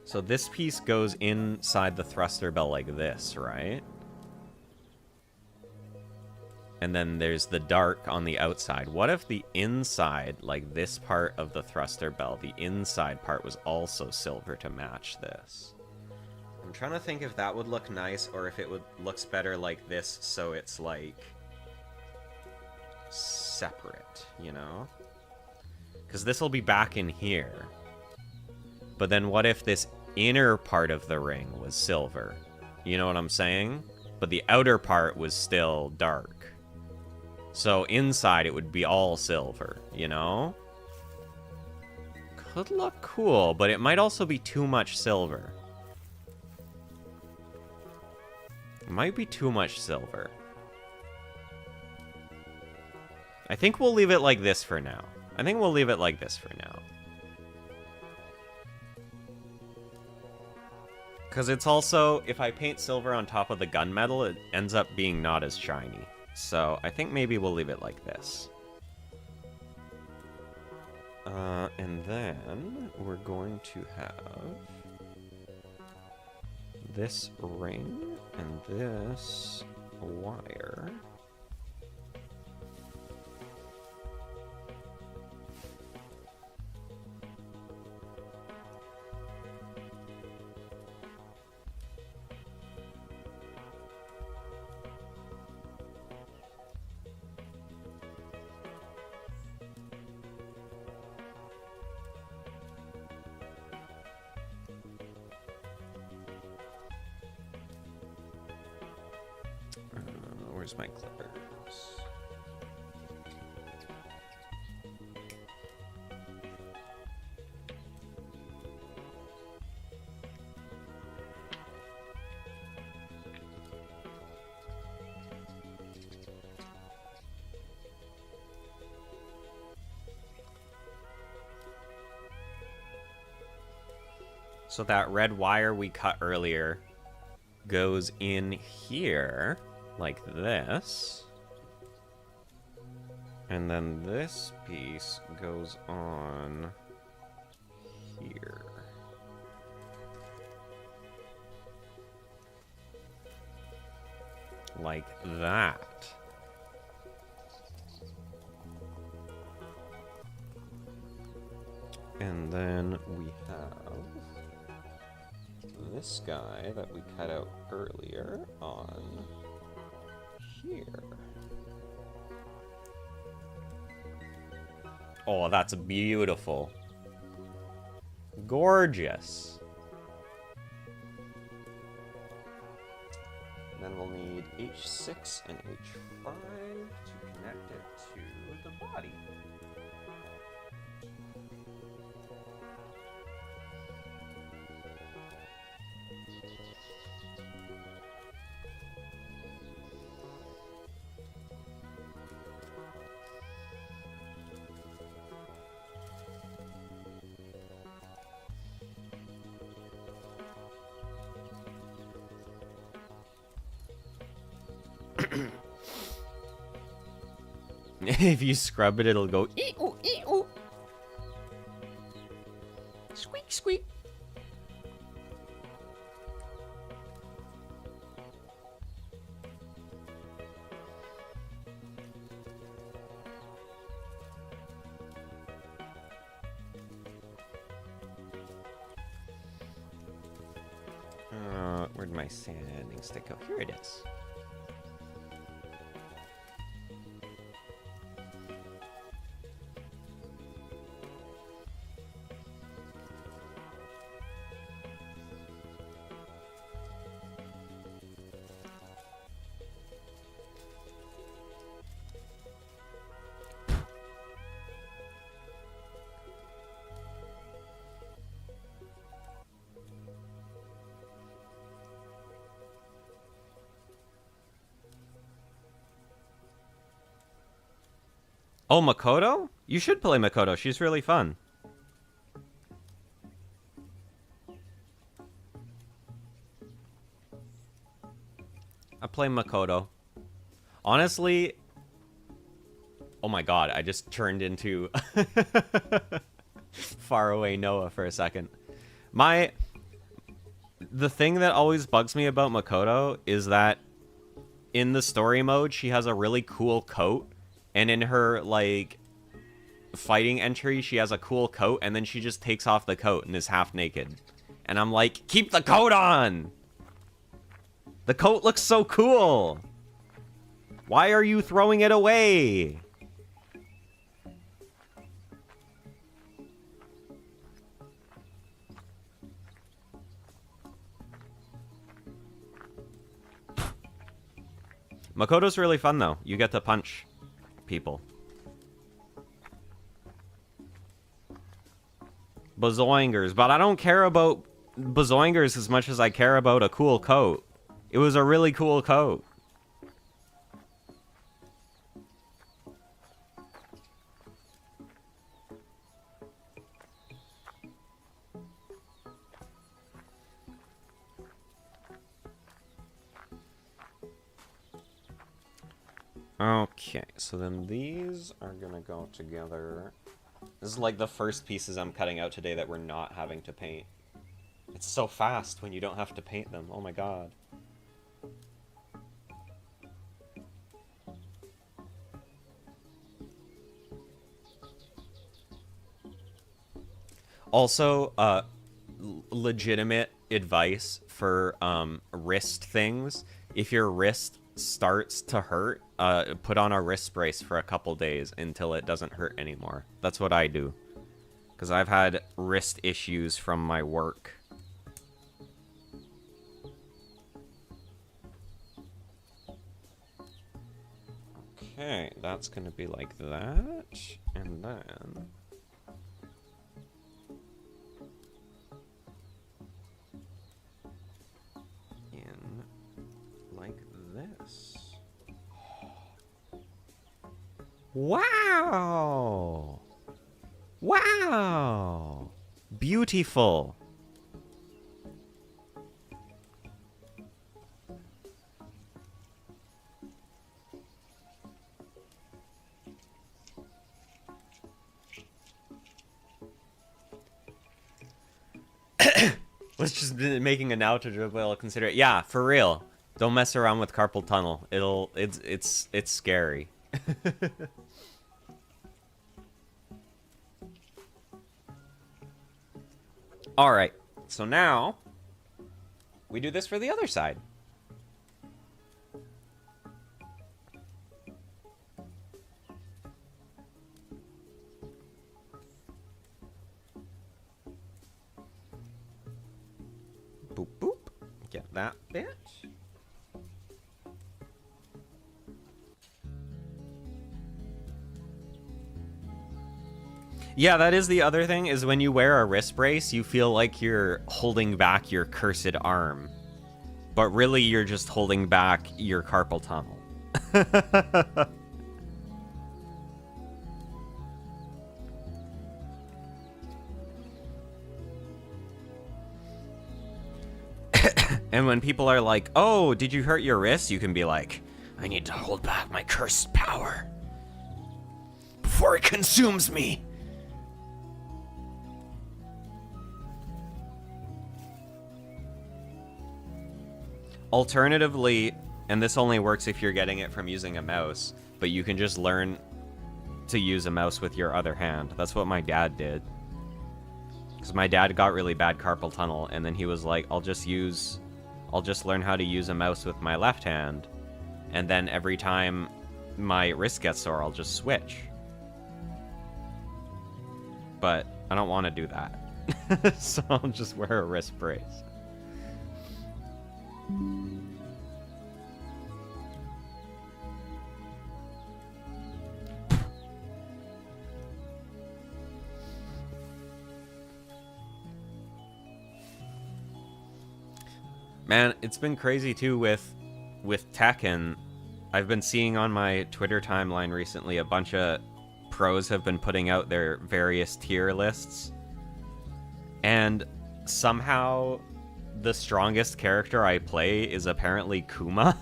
So this piece goes inside the thruster bell like this, right? And then there's the dark on the outside. What if the inside, like this part of the thruster bell, the inside part was also silver to match this? I'm trying to think if that would look nice, or if it looks better like this, so it's like separate, you know? Because this will be back in here. But then what if this inner part of the ring was silver? You know what I'm saying? But the outer part was still dark. So inside it would be all silver, you know? could look cool, but it might also be too much silver. It might be too much silver. I think we'll leave it like this for now. I think we'll leave it like this for now. Because it's also, if I paint silver on top of the gunmetal, it ends up being not as shiny. So I think maybe we'll leave it like this. And then we're going to have this ring and this wire. Where's my clippers? So that red wire we cut earlier goes in here, like this. And then this piece goes on here. Like that. And then we have this guy that we cut out earlier on here. Oh, that's beautiful. Gorgeous. Then we'll need H6 and H5 to connect it to the body. If you scrub it, it'll go ee-oo, ee-oo. Squeak, squeak. Where'd my sanding stick go? Here it is. Oh, Makoto? You should play Makoto. She's really fun. I play Makoto. Honestly... Oh my god, I just turned into... faraway NoA for a second. The thing that always bugs me about Makoto is that in the story mode, she has a really cool coat. And in her, like, fighting entry, she has a cool coat, and then she just takes off the coat and is half naked. And I'm like, keep the coat on! The coat looks so cool! Why are you throwing it away? Makoto's really fun, though. You get to punch people. Bazoingers, but I don't care about Bazoingers as much as I care about a cool coat. It was a really cool coat. Okay, so then these are gonna go together. This is like the first pieces I'm cutting out today that we're not having to paint. It's so fast when you don't have to paint them. Oh my god. Also, legitimate advice for wrist things. If your wrist starts to hurt, put on a wrist brace for a couple days until it doesn't hurt anymore. That's what I do. Because I've had wrist issues from my work. Okay, that's going to be like that. And then... in like this. Wow! Wow! Beautiful. Let's just making a now to well consider it. Yeah, for real. Don't mess around with carpal tunnel. It's scary. All right. So now we do this for the other side. Boop boop. Get that bit. Yeah, that is the other thing, is when you wear a wrist brace, you feel like you're holding back your cursed arm. But really, you're just holding back your carpal tunnel. And when people are like, oh, did you hurt your wrist? You can be like, I need to hold back my cursed power before it consumes me. Alternatively, and this only works if you're getting it from using a mouse, but you can just learn to use a mouse with your other hand. That's what my dad did. Because my dad got really bad carpal tunnel, and then he was like, I'll just learn how to use a mouse with my left hand, and then every time my wrist gets sore, I'll just switch. But I don't want to do that. So I'll just wear a wrist brace. Man, it's been crazy too with Tekken. I've been seeing on my Twitter timeline recently a bunch of pros have been putting out their various tier lists. And somehow the strongest character I play is apparently Kuma.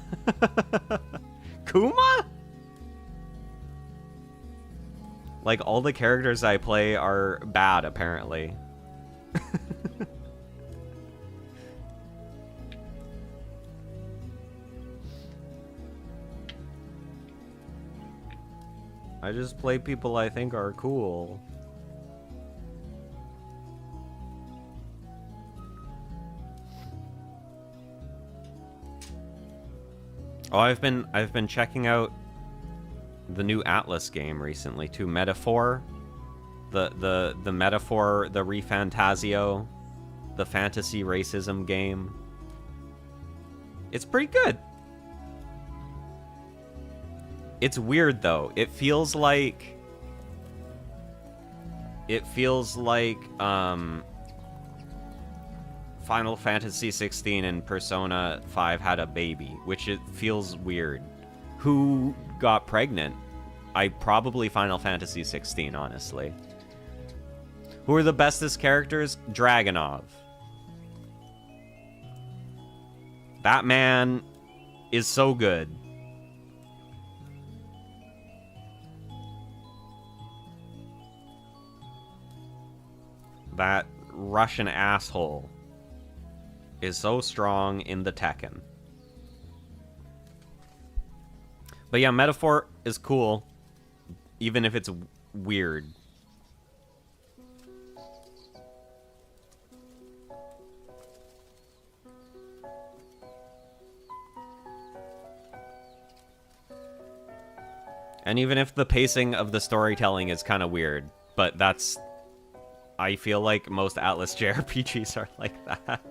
Kuma? Like, all the characters I play are bad, apparently. I just play people I think are cool. Oh, I've been checking out the new Atlas game recently too. Metaphor, the Metaphor, the Refantasio, the fantasy racism game. It's pretty good. It's weird though. It feels like it feels like Final Fantasy 16 and Persona 5 had a baby, which it feels weird. Who got pregnant? Probably Final Fantasy 16, honestly. Who are the bestest characters? Dragunov. That man is so good. That Russian asshole is so strong in the Tekken. But yeah, Metaphor is cool, even if it's weird. And even if the pacing of the storytelling is kind of weird, but that's... I feel like most Atlas JRPGs are like that.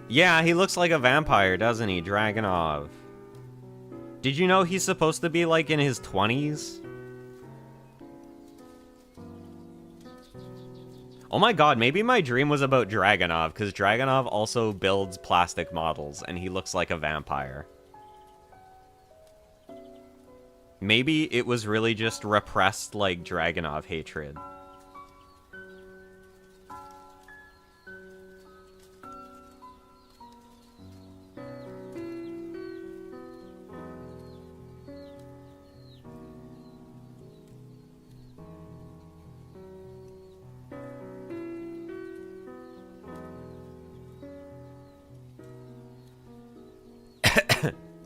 Yeah, he looks like a vampire, doesn't he? Dragunov. Did you know he's supposed to be, like, in his 20s? Oh my god, maybe my dream was about Dragunov, because Dragunov also builds plastic models, and he looks like a vampire. Maybe it was really just repressed, like, Dragunov hatred.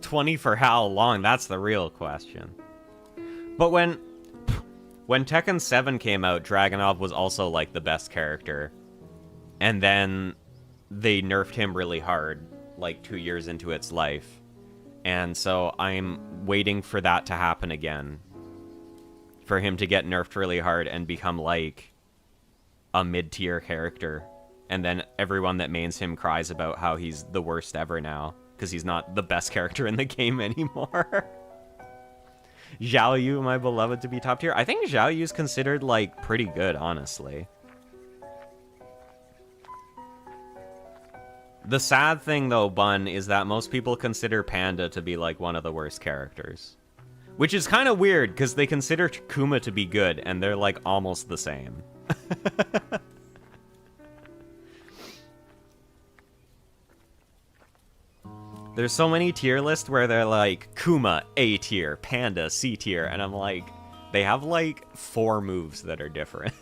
$20 for how long? That's the real question. But when Tekken 7 came out, Dragunov was also, like, the best character. And then they nerfed him really hard, like, 2 years into its life. And so I'm waiting for that to happen again. For him to get nerfed really hard and become, like, a mid-tier character. And then everyone that mains him cries about how he's the worst ever now. Because he's not the best character in the game anymore. Zhao Yu, my beloved, to be top tier. I think Zhao Yu's considered, like, pretty good, honestly. The sad thing, though, Bun, is that most people consider Panda to be, like, one of the worst characters. Which is kind of weird, because they consider Kuma to be good, and they're, like, almost the same. There's so many tier lists where they're like, Kuma, A tier, Panda, C tier, and I'm like, they have like 4 moves that are different.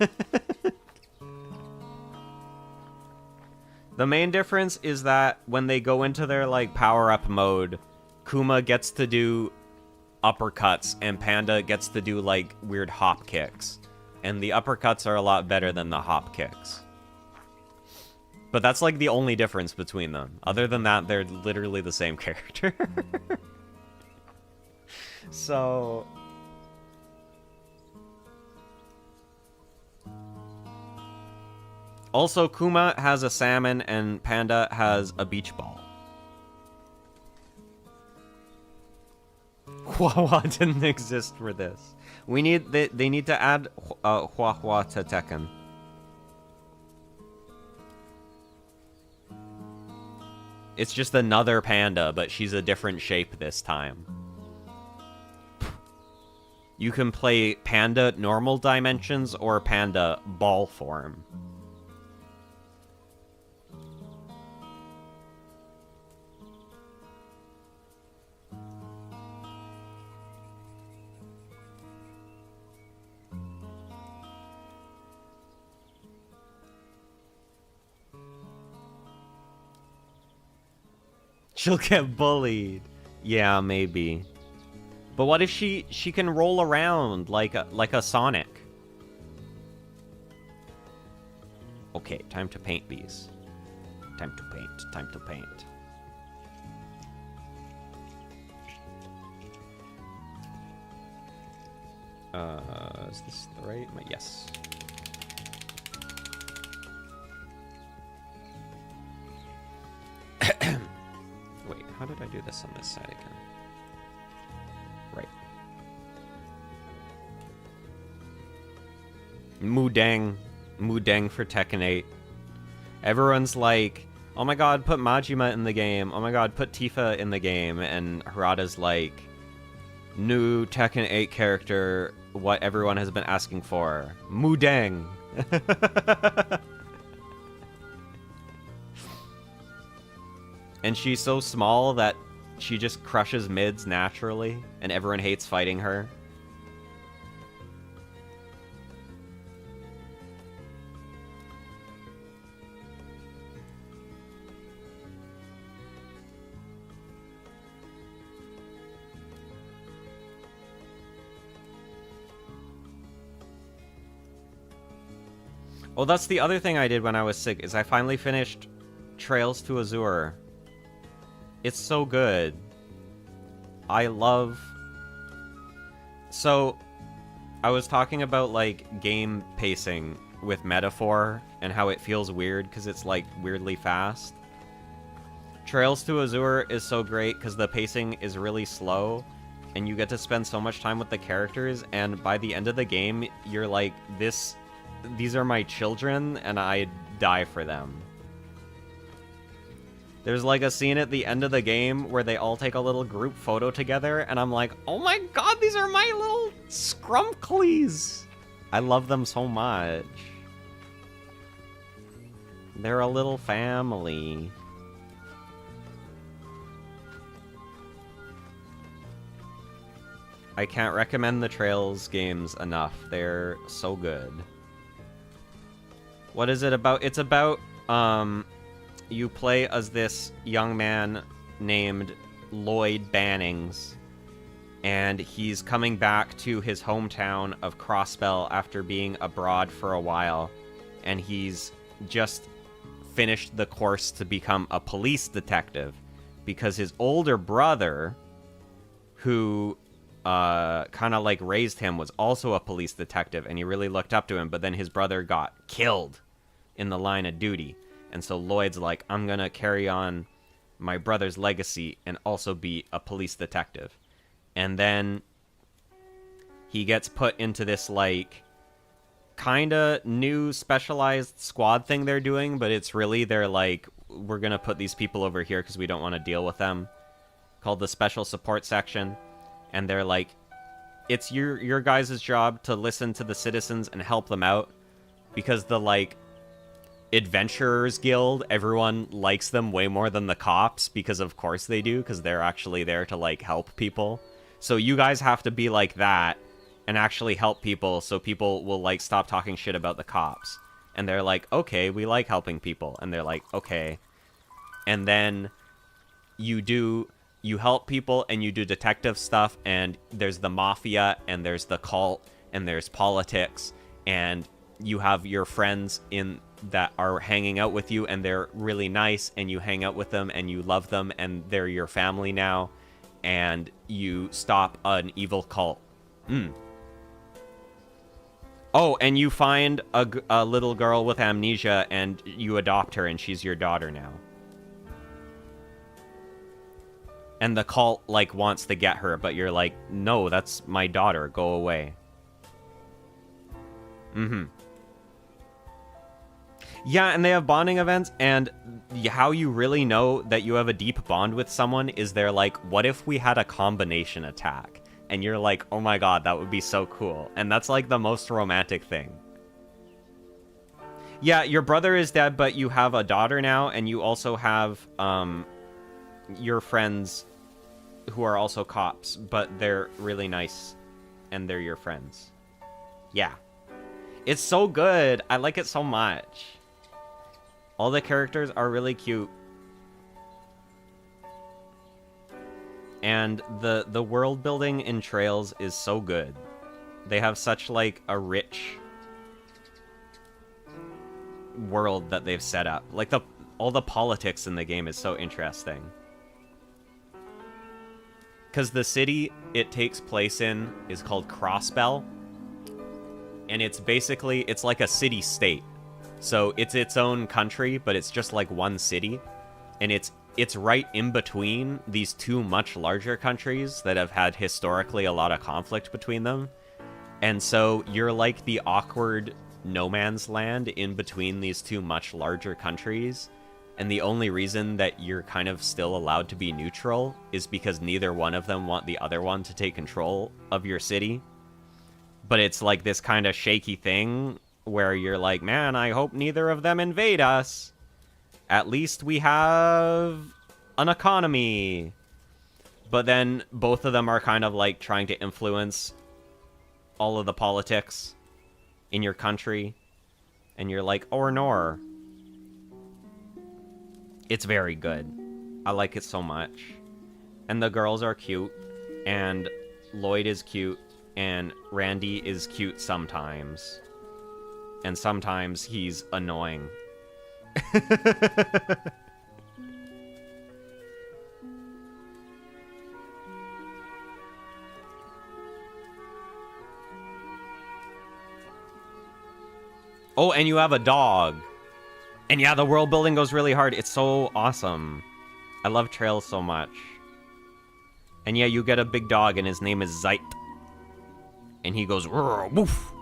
The main difference is that when they go into their like power-up mode, Kuma gets to do uppercuts and Panda gets to do like weird hop kicks. And the uppercuts are a lot better than the hop kicks. But that's, like, the only difference between them. Other than that, they're literally the same character. So... Also, Kuma has a salmon and Panda has a beach ball. Hua didn't exist for this. They need to add Hua to Tekken. It's just another panda, but she's a different shape this time. You can play panda normal dimensions or panda ball form. She'll get bullied. Yeah, maybe. But what if she can roll around like a Sonic? Okay, time to paint these. Time to paint. Time to paint. Is this the right? Yes. How did I do this on this side again? Right. Mudang. Mudang for Tekken 8. Everyone's like, oh my god, put Majima in the game. Oh my god, put Tifa in the game. And Harada's like, new Tekken 8 character, what everyone has been asking for. Mudang. And she's so small that she just crushes mids naturally, and everyone hates fighting her. Oh, that's the other thing I did when I was sick, is I finally finished Trails to Azure. It's so good. I love... So, I was talking about, like, game pacing with Metaphor and how it feels weird because it's, like, weirdly fast. Trails to Azure is so great because the pacing is really slow and you get to spend so much time with the characters, and by the end of the game, you're like, these are my children and I die for them. There's like a scene at the end of the game where they all take a little group photo together, and I'm like, oh my god, these are my little scrumpclies! I love them so much. They're a little family. I can't recommend the Trails games enough. They're so good. What is it about? It's about, you play as this young man named Lloyd Bannings, and he's coming back to his hometown of Crossbell after being abroad for a while, and he's just finished the course to become a police detective, because his older brother, who kind of like raised him, was also a police detective, and he really looked up to him, but then his brother got killed in the line of duty. And so Lloyd's like, I'm gonna carry on my brother's legacy and also be a police detective. And then he gets put into this, like, kinda new specialized squad thing they're doing, but it's really, they're like, we're gonna put these people over here because we don't want to deal with them, called the Special Support Section. And they're like, it's your guys' job to listen to the citizens and help them out, because the, like, Adventurers Guild, everyone likes them way more than the cops, because of course they do, because they're actually there to, like, help people. So you guys have to be like that and actually help people, so people will, like, stop talking shit about the cops. And they're like, okay, we like helping people. And they're like, okay. And then you help people and you do detective stuff, and there's the mafia, and there's the cult, and there's politics, and you have your friends that are hanging out with you, and they're really nice, and you hang out with them and you love them, and they're your family now, and you stop an evil cult. Oh, and you find a little girl with amnesia, and you adopt her, and she's your daughter now. And the cult, like, wants to get her, but you're like, no, that's my daughter, go away. Yeah, and they have bonding events, and how you really know that you have a deep bond with someone is they're like, what if we had a combination attack? And you're like, oh my god, that would be so cool. And that's, like, the most romantic thing. Yeah, your brother is dead, but you have a daughter now, and you also have your friends who are also cops, but they're really nice, and they're your friends. Yeah. It's so good. I like it so much. All the characters are really cute. And the world building in Trails is so good. They have such, like, a rich world that they've set up. Like, all the politics in the game is so interesting. Because the city it takes place in is called Crossbell. And it's basically, it's like a city-state. So it's its own country, but it's just like one city. And it's it's right in between these two much larger countries that have had historically a lot of conflict between them. And so you're like the awkward no man's land in between these two much larger countries. And the only reason that you're kind of still allowed to be neutral is because neither one of them want the other one to take control of your city. But it's like this kind of shaky thing where you're like, man, I hope neither of them invade us. At least we have an economy. But then both of them are kind of like trying to influence all of the politics in your country. And you're like, or nor. It's very good. I like it so much. And the girls are cute. And Lloyd is cute. And Randy is cute sometimes. And sometimes he's annoying. Oh, and you have a dog. And yeah, the world building goes really hard. It's so awesome. I love Trails so much. And yeah, you get a big dog and his name is Zeit. And he goes, woof.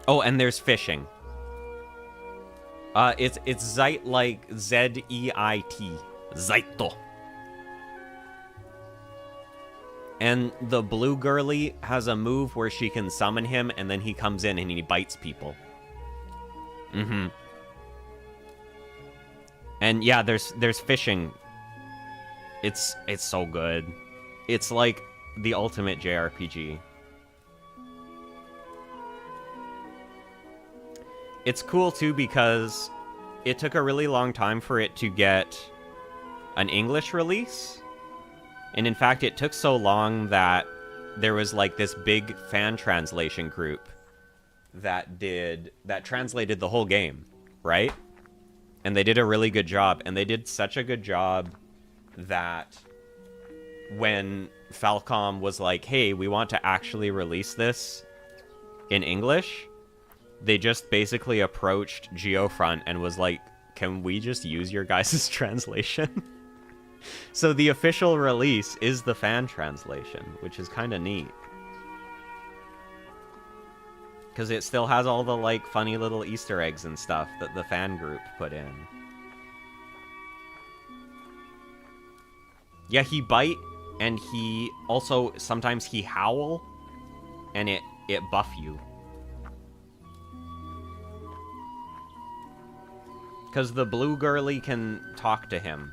Oh, and there's fishing. It's Zeit like Z-E-I-T. Zeito. And the blue girly has a move where she can summon him, and then he comes in and he bites people. Mm-hmm. And yeah, there's fishing. It's so good. It's like the ultimate JRPG. It's cool, too, because it took a really long time for it to get an English release. And in fact, it took so long that there was like this big fan translation group that translated the whole game, right? And they did a really good job. And they did such a good job that when Falcom was like, hey, we want to actually release this in English, they just basically approached Geofront and was like, can we just use your guys' translation? So the official release is the fan translation, which is kind of neat. Because it still has all the, like, funny little Easter eggs and stuff that the fan group put in. Yeah, he bite, and he also, sometimes he howl, and it buff you. Because the blue girly can talk to him.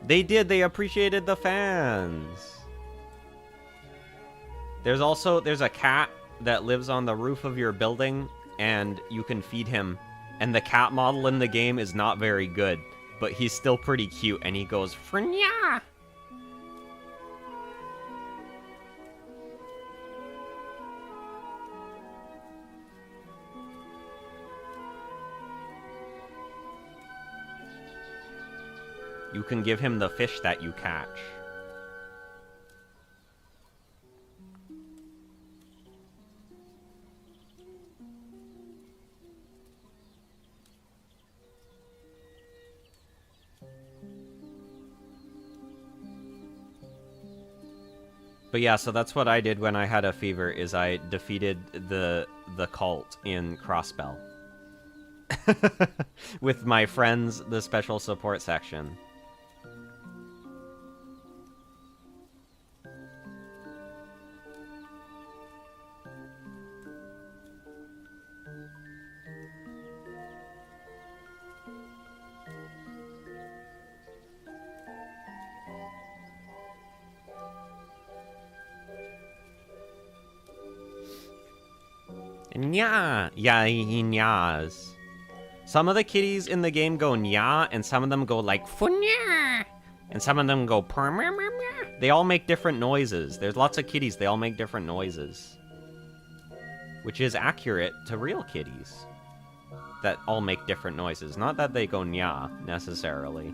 They did. They appreciated the fans. There's a cat that lives on the roof of your building, and you can feed him. And the cat model in the game is not very good, but he's still pretty cute, and he goes, Frnya! You can give him the fish that you catch. But yeah, so that's what I did when I had a fever, is I defeated the cult in Crossbell. With my friends, the special support section. Nya! Yeah, he nyas. Some of the kitties in the game go nya, and some of them go like funya. And some of them go purr, meow, meow, meow. They all make different noises. There's lots of kitties, they all make different noises. Which is accurate to real kitties. That all make different noises. Not that they go nya, necessarily.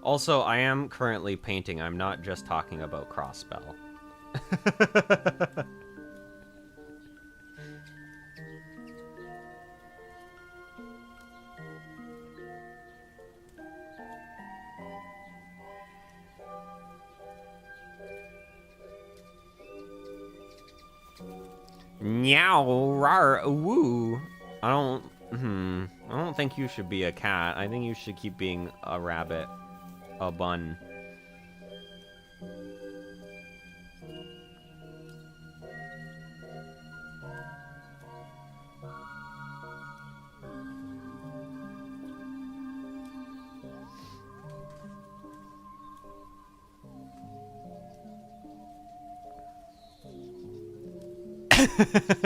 Also, I am currently painting. I'm not just talking about Crossbell. Meow, rar, woo. I don't think you should be a cat. I think you should keep being a rabbit. A bun.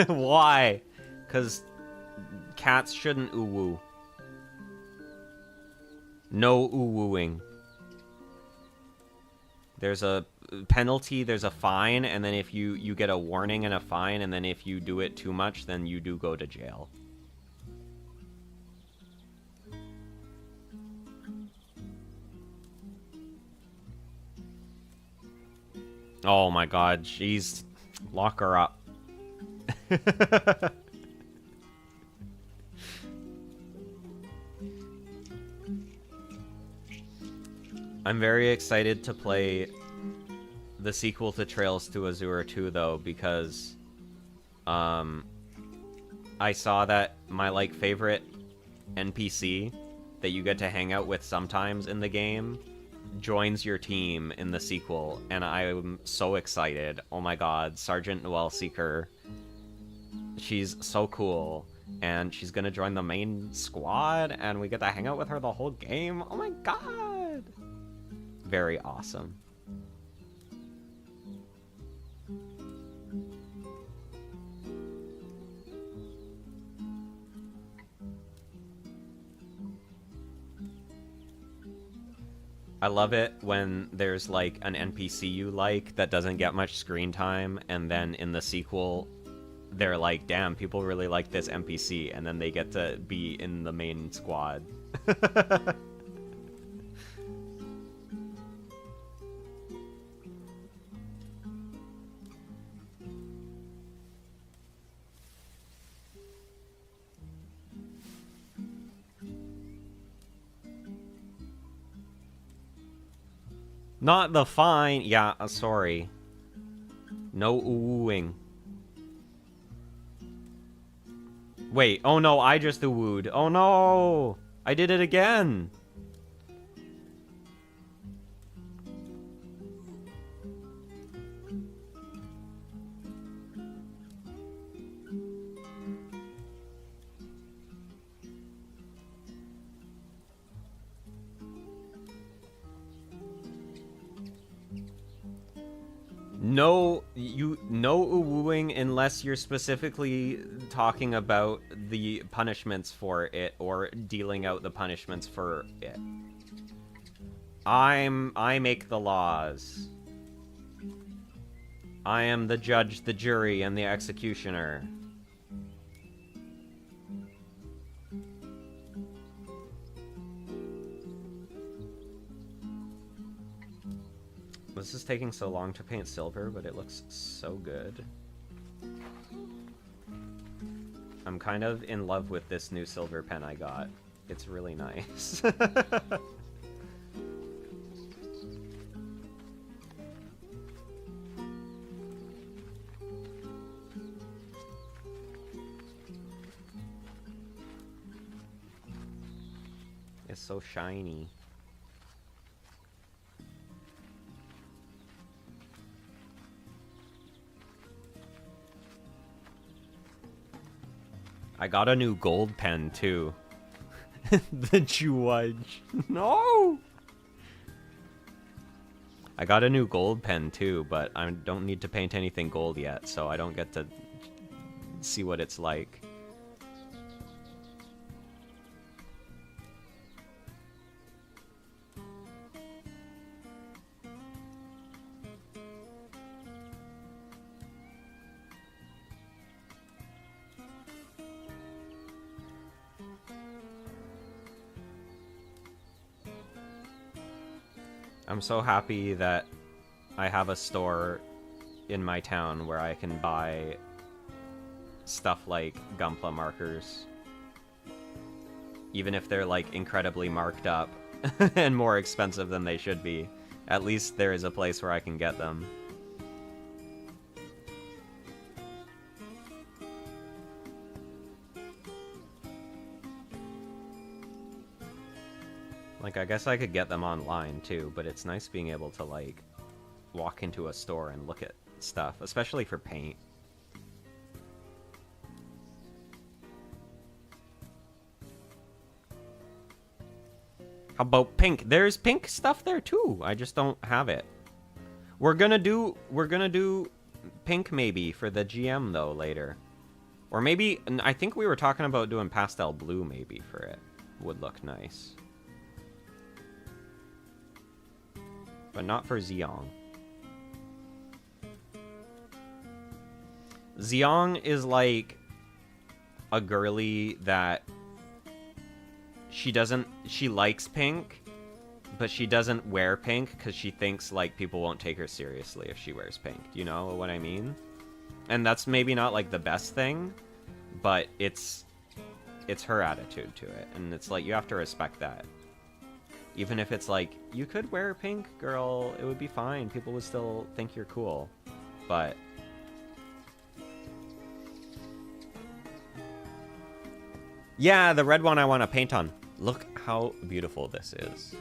Why? Because cats shouldn't oo-woo. No oo-wooing. There's a penalty, there's a fine, and then if you get a warning and a fine, and then if you do it too much, then you do go to jail. Oh my god, jeez. Lock her up. I'm very excited to play the sequel to Trails to Azure 2, though, because I saw that my favorite NPC that you get to hang out with sometimes in the game joins your team in the sequel, and I'm so excited. Oh my god, Sergeant Noelle Seeker. She's so cool, and she's gonna join the main squad, and we get to hang out with her the whole game. Oh my god! Very awesome. I love it when there's an NPC you like that doesn't get much screen time, and then in the sequel they're like, damn, people really like this NPC, and then they get to be in the main squad. Not the fine. Yeah, sorry. No oohing. Wait, oh no, I just oohed. Oh no! I did it again! No wooing unless you're specifically talking about the punishments for it or dealing out the punishments for it. I make the laws. I am the judge, the jury, and the executioner. This is taking so long to paint silver, but it looks so good. I'm kind of in love with this new silver pen I got. It's really nice. It's so shiny. I got a new gold pen, too. The judge. No! I got a new gold pen, too, but I don't need to paint anything gold yet, so I don't get to see what it's like. I'm so happy that I have a store in my town where I can buy stuff like Gunpla markers. Even if they're like incredibly marked up and more expensive than they should be. At least there is a place where I can get them. Like, I guess I could get them online, too, but it's nice being able to, like, walk into a store and look at stuff, especially for paint. How about pink? There's pink stuff there, too. I just don't have it. We're gonna do pink, maybe, for the GM, though, later. Or maybe, I think we were talking about doing pastel blue, maybe, for it. Would look nice. But not for Zeong. Zeong is like a girly that she likes pink, but she doesn't wear pink because she thinks like people won't take her seriously if she wears pink. Do you know what I mean? And that's maybe not like the best thing, but it's her attitude to it, and it's like you have to respect that. Even if it's like, you could wear pink, girl, it would be fine. People would still think you're cool. But yeah, the red one I want to paint on. Look how beautiful this is.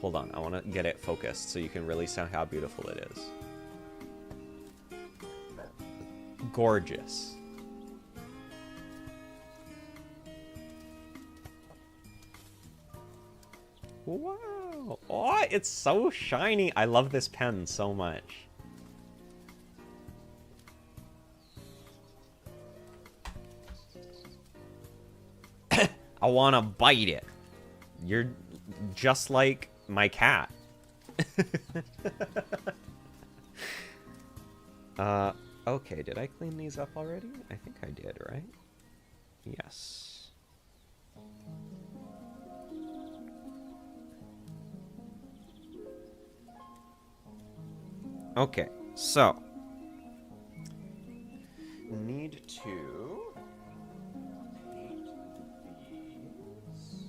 Hold on, I want to get it focused so you can really see how beautiful it is. Gorgeous. Wow. Oh, it's so shiny. I love this pen so much. I want to bite it. You're just like my cat. Okay, did I clean these up already? I think I did, right? Yes. Okay, so need to paint these.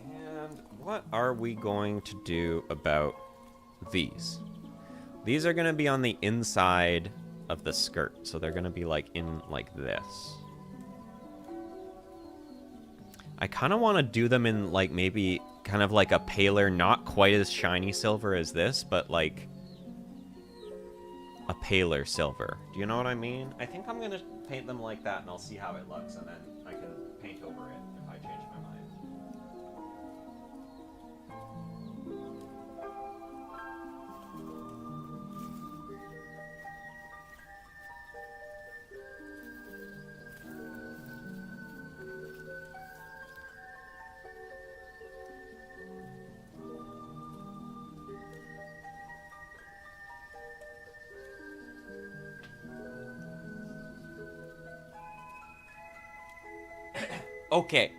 And what are we going to do about these? These are going to be on the inside of the skirt, so they're going to be like in like this. I kind of want to do them in, like, maybe kind of like a paler, not quite as shiny silver as this, but, like, a paler silver. Do you know what I mean? I think I'm going to paint them like that, and I'll see how it looks, and then I can paint over it if I change my mind. Okay.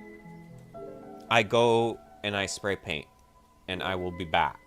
I go and I spray paint, and I will be back.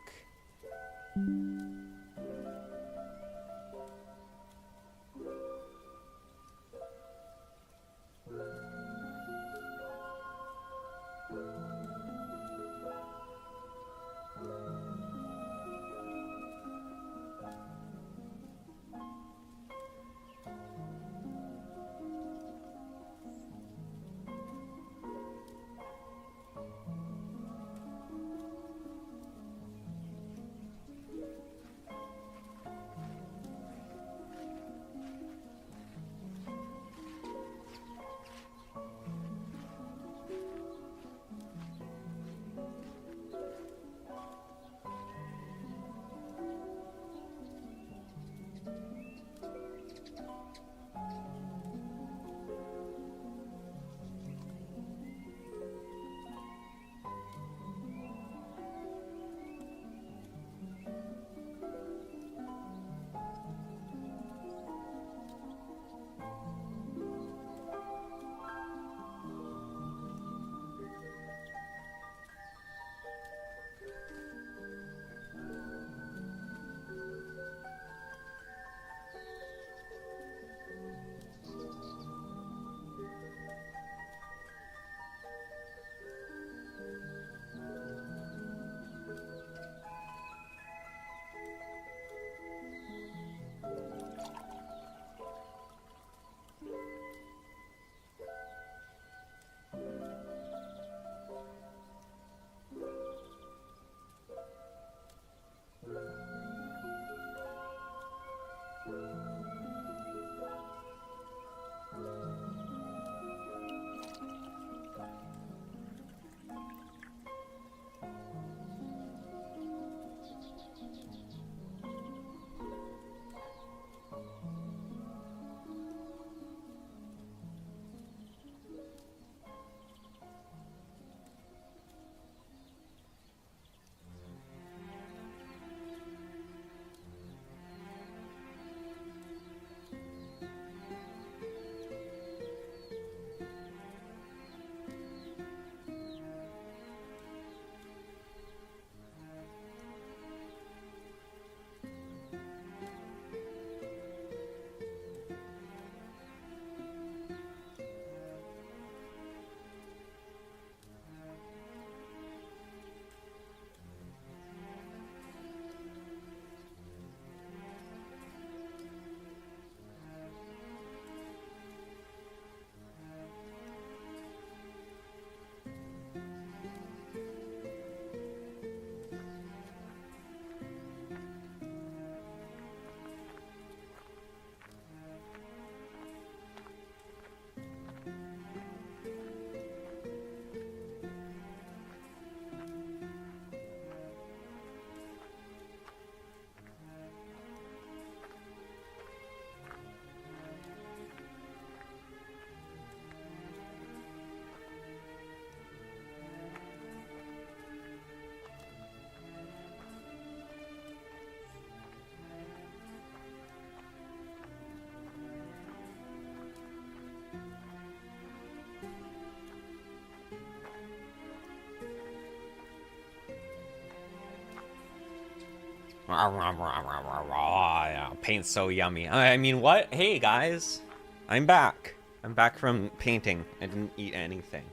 Paint's so yummy. I mean, what? Hey, guys. I'm back. I'm back from painting. I didn't eat anything.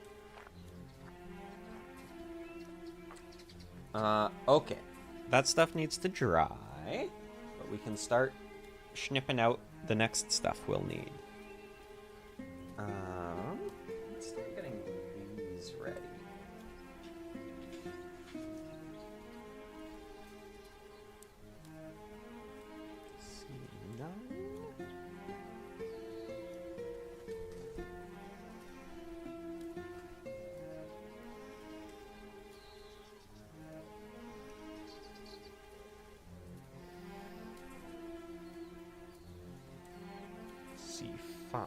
Okay. That stuff needs to dry, but we can start snipping out the next stuff we'll need. Let's start getting these ready. C5.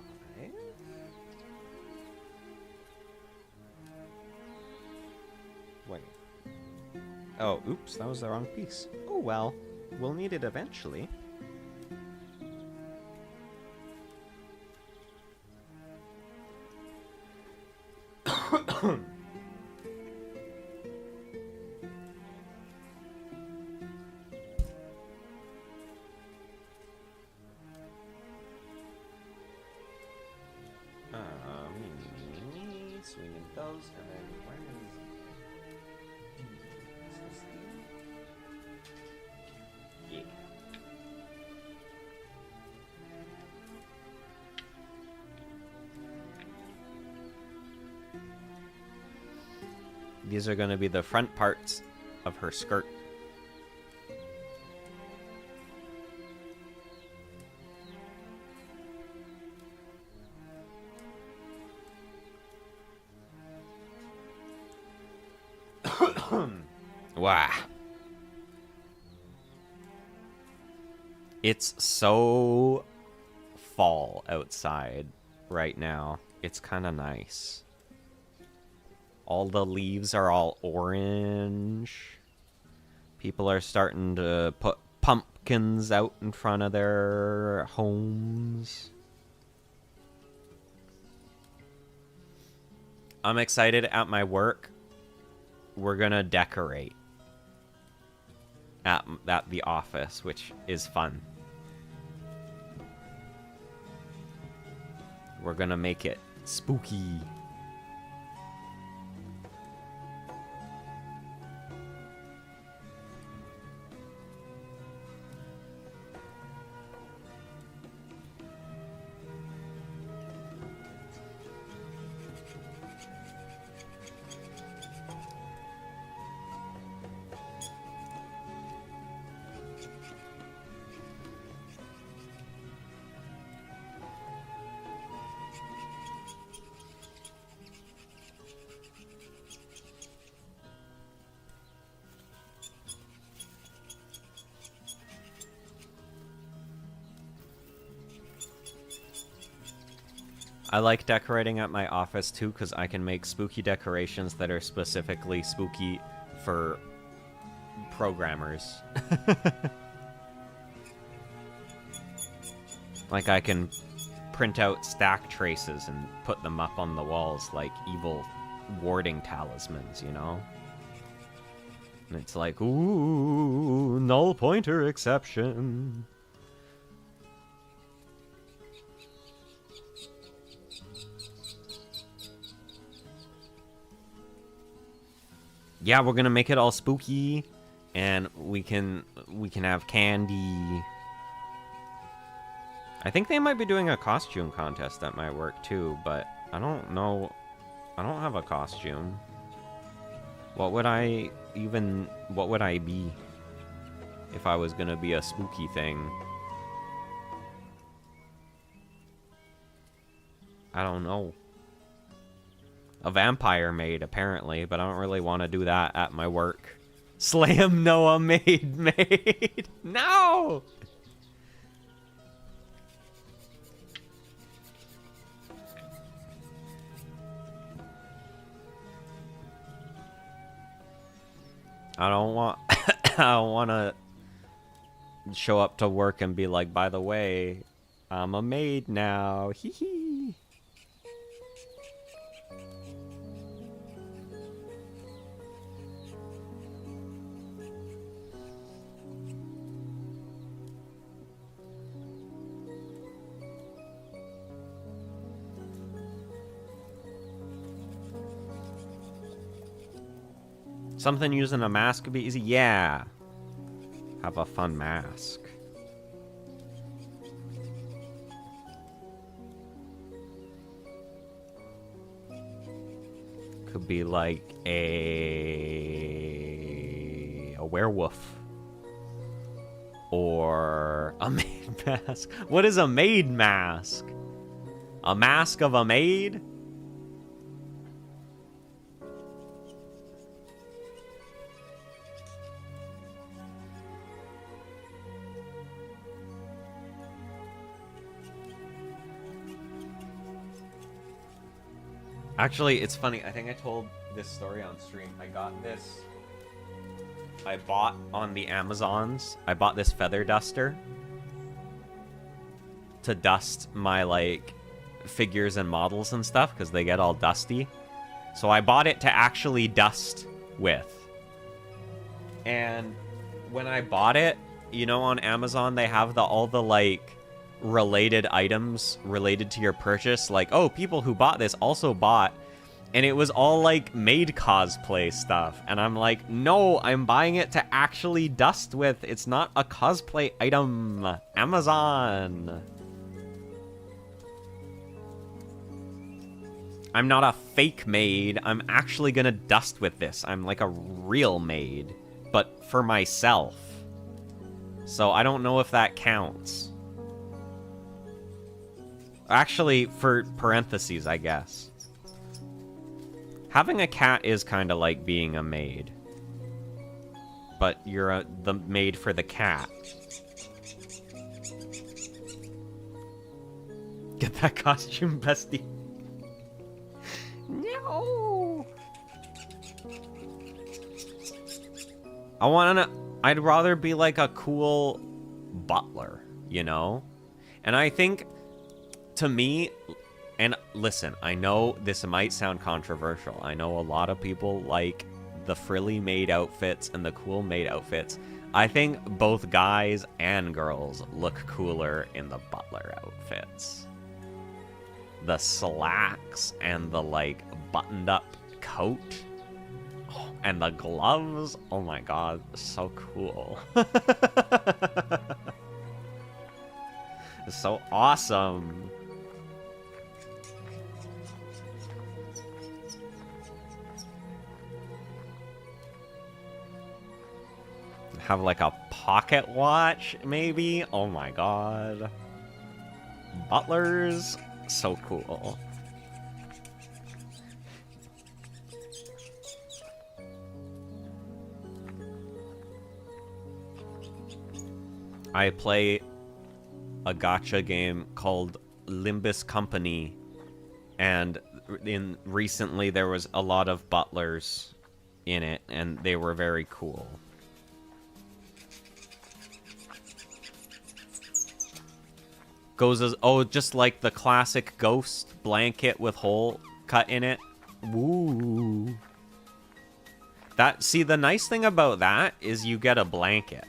Wait. Oh, oops, that was the wrong piece. Oh well, we'll need it eventually. Swinging those, and then where is yeah. These are going to be the front parts of her skirt. Wow. It's so fall outside right now. It's kind of nice. All the leaves are all orange. People are starting to put pumpkins out in front of their homes. I'm excited at my work. We're gonna decorate at the office, which is fun. We're gonna make it spooky. I like decorating at my office too because I can make spooky decorations that are specifically spooky for programmers. Like I can print out stack traces and put them up on the walls like evil warding talismans, you know? And it's like, ooh, null pointer exception. Yeah, we're gonna make it all spooky, and we can have candy. I think they might be doing a costume contest at my work too, but I don't know. I don't have a costume. What would I be if I was gonna be a spooky thing? I don't know. A vampire maid, apparently, but I don't really want to do that at my work. Slam NoA maid. No! I don't want to show up to work and be like, by the way, I'm a maid now. Hee hee. Something using a mask could be easy. Yeah. Have a fun mask. Could be like a werewolf. Or a maid mask. What is a maid mask? A mask of a maid? Actually, it's funny. I think I told this story on stream. I got this. I bought on the Amazons. I bought this feather duster to dust my, like, figures and models and stuff because they get all dusty. So I bought it to actually dust with. And when I bought it, you know, on Amazon, they have all the, like, related items related to your purchase. Like, oh, people who bought this also bought. And it was all, like, maid cosplay stuff. And I'm like, no, I'm buying it to actually dust with. It's not a cosplay item. Amazon. I'm not a fake maid. I'm actually gonna dust with this. I'm like a real maid. But for myself. So I don't know if that counts. Actually, for parentheses, I guess. Having a cat is kind of like being a maid. But you're the maid for the cat. Get that costume, bestie. No. I'd rather be like a cool butler, you know? And I think, to me, and listen, I know this might sound controversial. I know a lot of people like the frilly maid outfits and the cool maid outfits. I think both guys and girls look cooler in the butler outfits. The slacks and the, like, buttoned up coat. Oh, and the gloves. Oh my god, so cool. It's so awesome. Have like a pocket watch, maybe? Oh my god. Butlers. So cool. I play a gacha game called Limbus Company, and recently there was a lot of butlers in it, and they were very cool. Goes as, oh, just like the classic ghost blanket with hole cut in it. Woo. See, the nice thing about that is you get a blanket.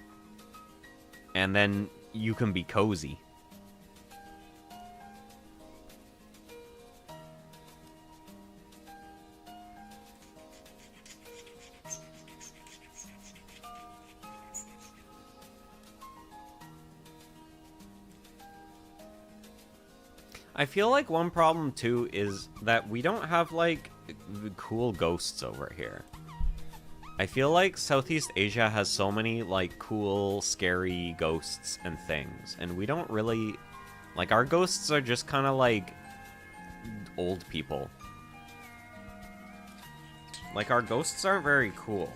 And then you can be cozy. I feel like one problem, too, is that we don't have, like, cool ghosts over here. I feel like Southeast Asia has so many, like, cool, scary ghosts and things. And we don't really... Like, our ghosts are just kind of, like, old people. Like, our ghosts aren't very cool.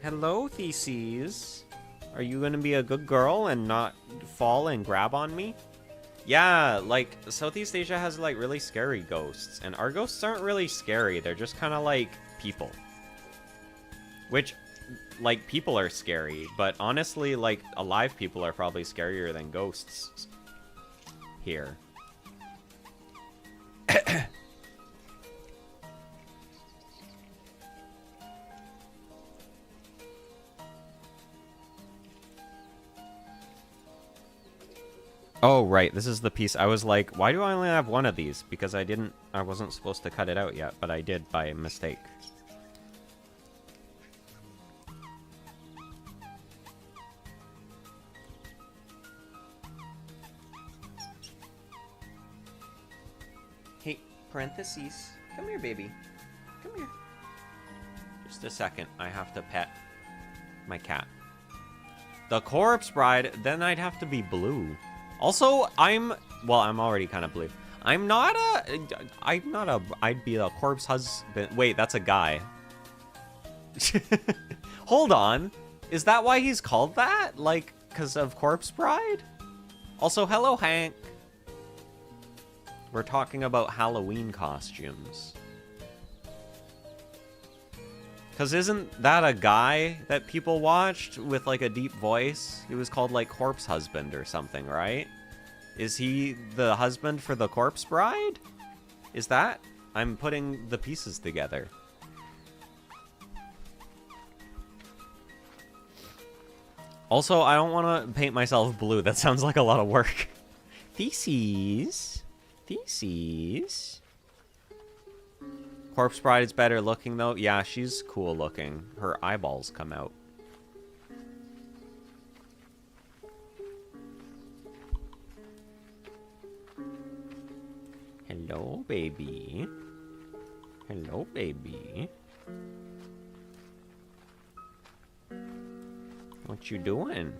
Hello, Theses. Are you gonna be a good girl and not fall and grab on me? Yeah, like, Southeast Asia has, like, really scary ghosts. And our ghosts aren't really scary. They're just kind of like people. Which, like, people are scary. But honestly, like, alive people are probably scarier than ghosts here. Oh, right. This is the piece. I was like, why do I only have one of these? Because I wasn't supposed to cut it out yet, but I did by mistake. Hey, parentheses. Come here, baby. Come here. Just a second. I have to pet my cat. The Corpse Bride, then I'd have to be blue. Also, I'm already kind of blue. I'd be the corpse husband. Wait, that's a guy. Hold on. Is that why he's called that? Like, because of Corpse Bride? Also, hello, Hank. We're talking about Halloween costumes. Because isn't that a guy that people watched with, like, a deep voice? He was called, like, Corpse Husband or something, right? Is he the husband for the Corpse Bride? Is that? I'm putting the pieces together. Also, I don't want to paint myself blue. That sounds like a lot of work. Theses. Theses. Corpse Bride is better looking, though. Yeah, she's cool looking. Her eyeballs come out. Hello, baby. Hello, baby. What you doing?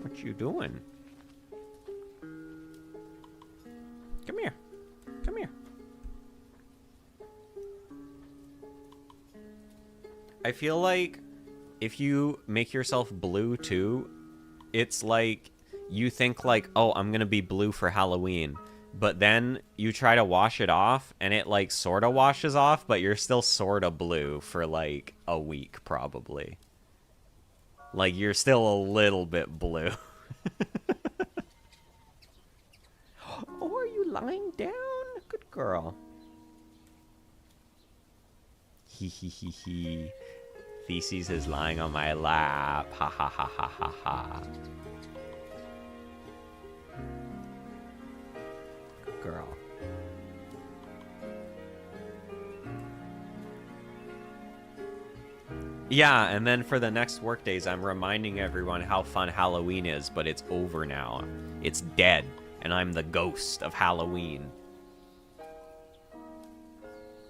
What you doing? Come here. Come here. I feel like if you make yourself blue too, it's like you think like, oh, I'm gonna be blue for Halloween. But then you try to wash it off, and it, like, sort of washes off, but you're still sort of blue for, like, a week, probably. Like, you're still a little bit blue. Oh, are you lying down? Good girl. Hee hee hee hee. Theses is lying on my lap. Ha ha ha ha ha ha. Good girl. Yeah, and then for the next work days, I'm reminding everyone how fun Halloween is, but it's over now. It's dead, and I'm the ghost of Halloween.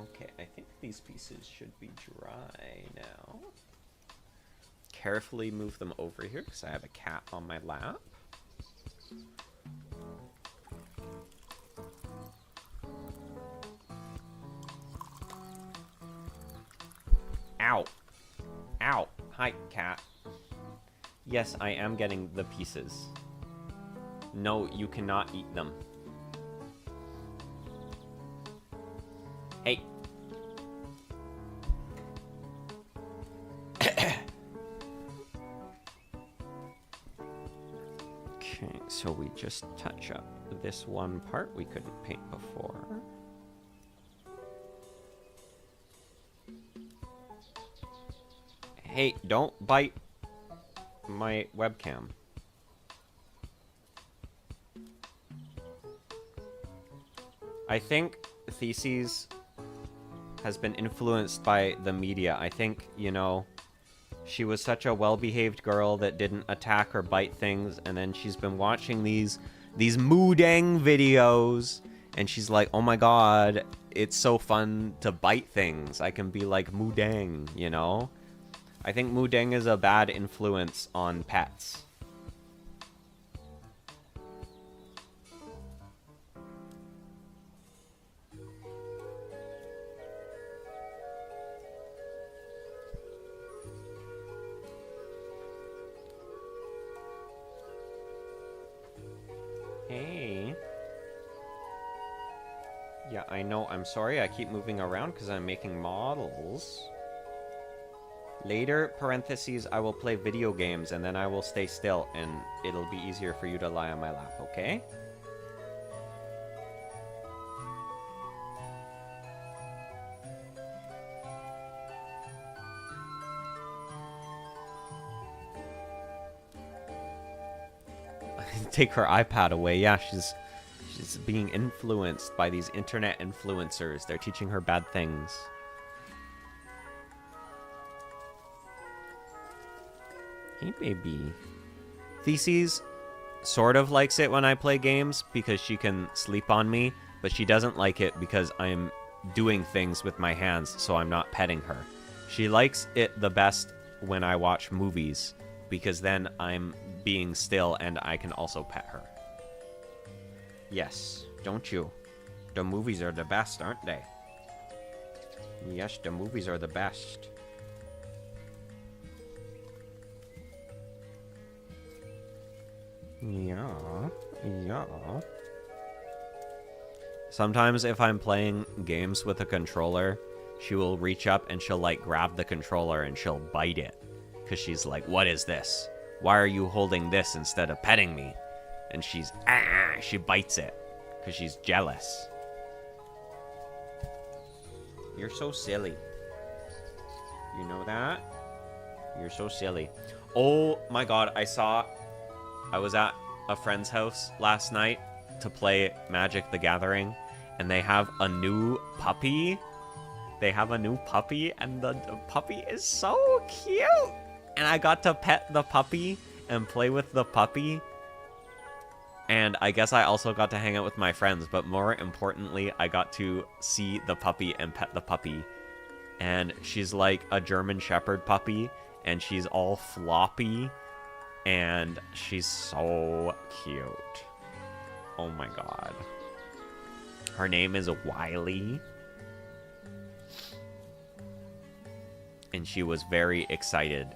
Okay, I think these pieces should be dry now. Carefully move them over here, because I have a cat on my lap. Ow. Ow. Hi, cat. Yes, I am getting the pieces. No, you cannot eat them. Hey. Okay, so we just touch up this one part we couldn't paint before. Hey, don't bite my webcam. I think Theses has been influenced by the media. I think, you know, she was such a well-behaved girl that didn't attack or bite things, and then she's been watching these Moodang videos, and she's like, oh my god, it's so fun to bite things. I can be like Moodang, you know? I think Moodang is a bad influence on pets. Hey. Yeah, I know. I'm sorry I keep moving around because I'm making models. Later, parentheses, I will play video games, and then I will stay still, and it'll be easier for you to lie on my lap, okay? take her iPad away. Yeah, she's being influenced by these internet influencers. They're teaching her bad things. Hey, baby. Theses sort of likes it when I play games because she can sleep on me, but she doesn't like it because I'm doing things with my hands, so I'm not petting her. She likes it the best when I watch movies because then I'm being still and I can also pet her. Yes, don't you? The movies are the best, aren't they? Yes, the movies are the best. Yeah. Sometimes if I'm playing games with a controller, she will reach up and she'll like grab the controller and she'll bite it. Because she's like, what is this? Why are you holding this instead of petting me? And she bites it. Because she's jealous. You're so silly. You know that? You're so silly. Oh my god, I was at a friend's house last night to play Magic the Gathering, and they have a new puppy. They have a new puppy, and the puppy is so cute. And I got to pet the puppy and play with the puppy. And I guess I also got to hang out with my friends, but more importantly, I got to see the puppy and pet the puppy. And she's like a German Shepherd puppy, and she's all floppy, and she's so cute. Oh my god. Her name is Wiley. And she was very excited.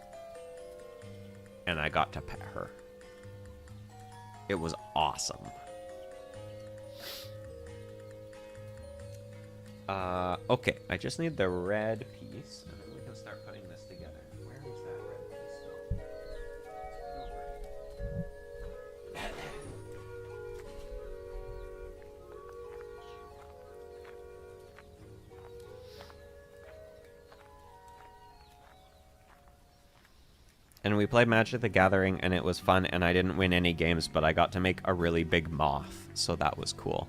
And I got to pet her. It was awesome. Okay, I just need the red piece, and then we can start putting this together. Where is that red piece go? And we played Magic the Gathering, and it was fun, and I didn't win any games, but I got to make a really big moth, so that was cool.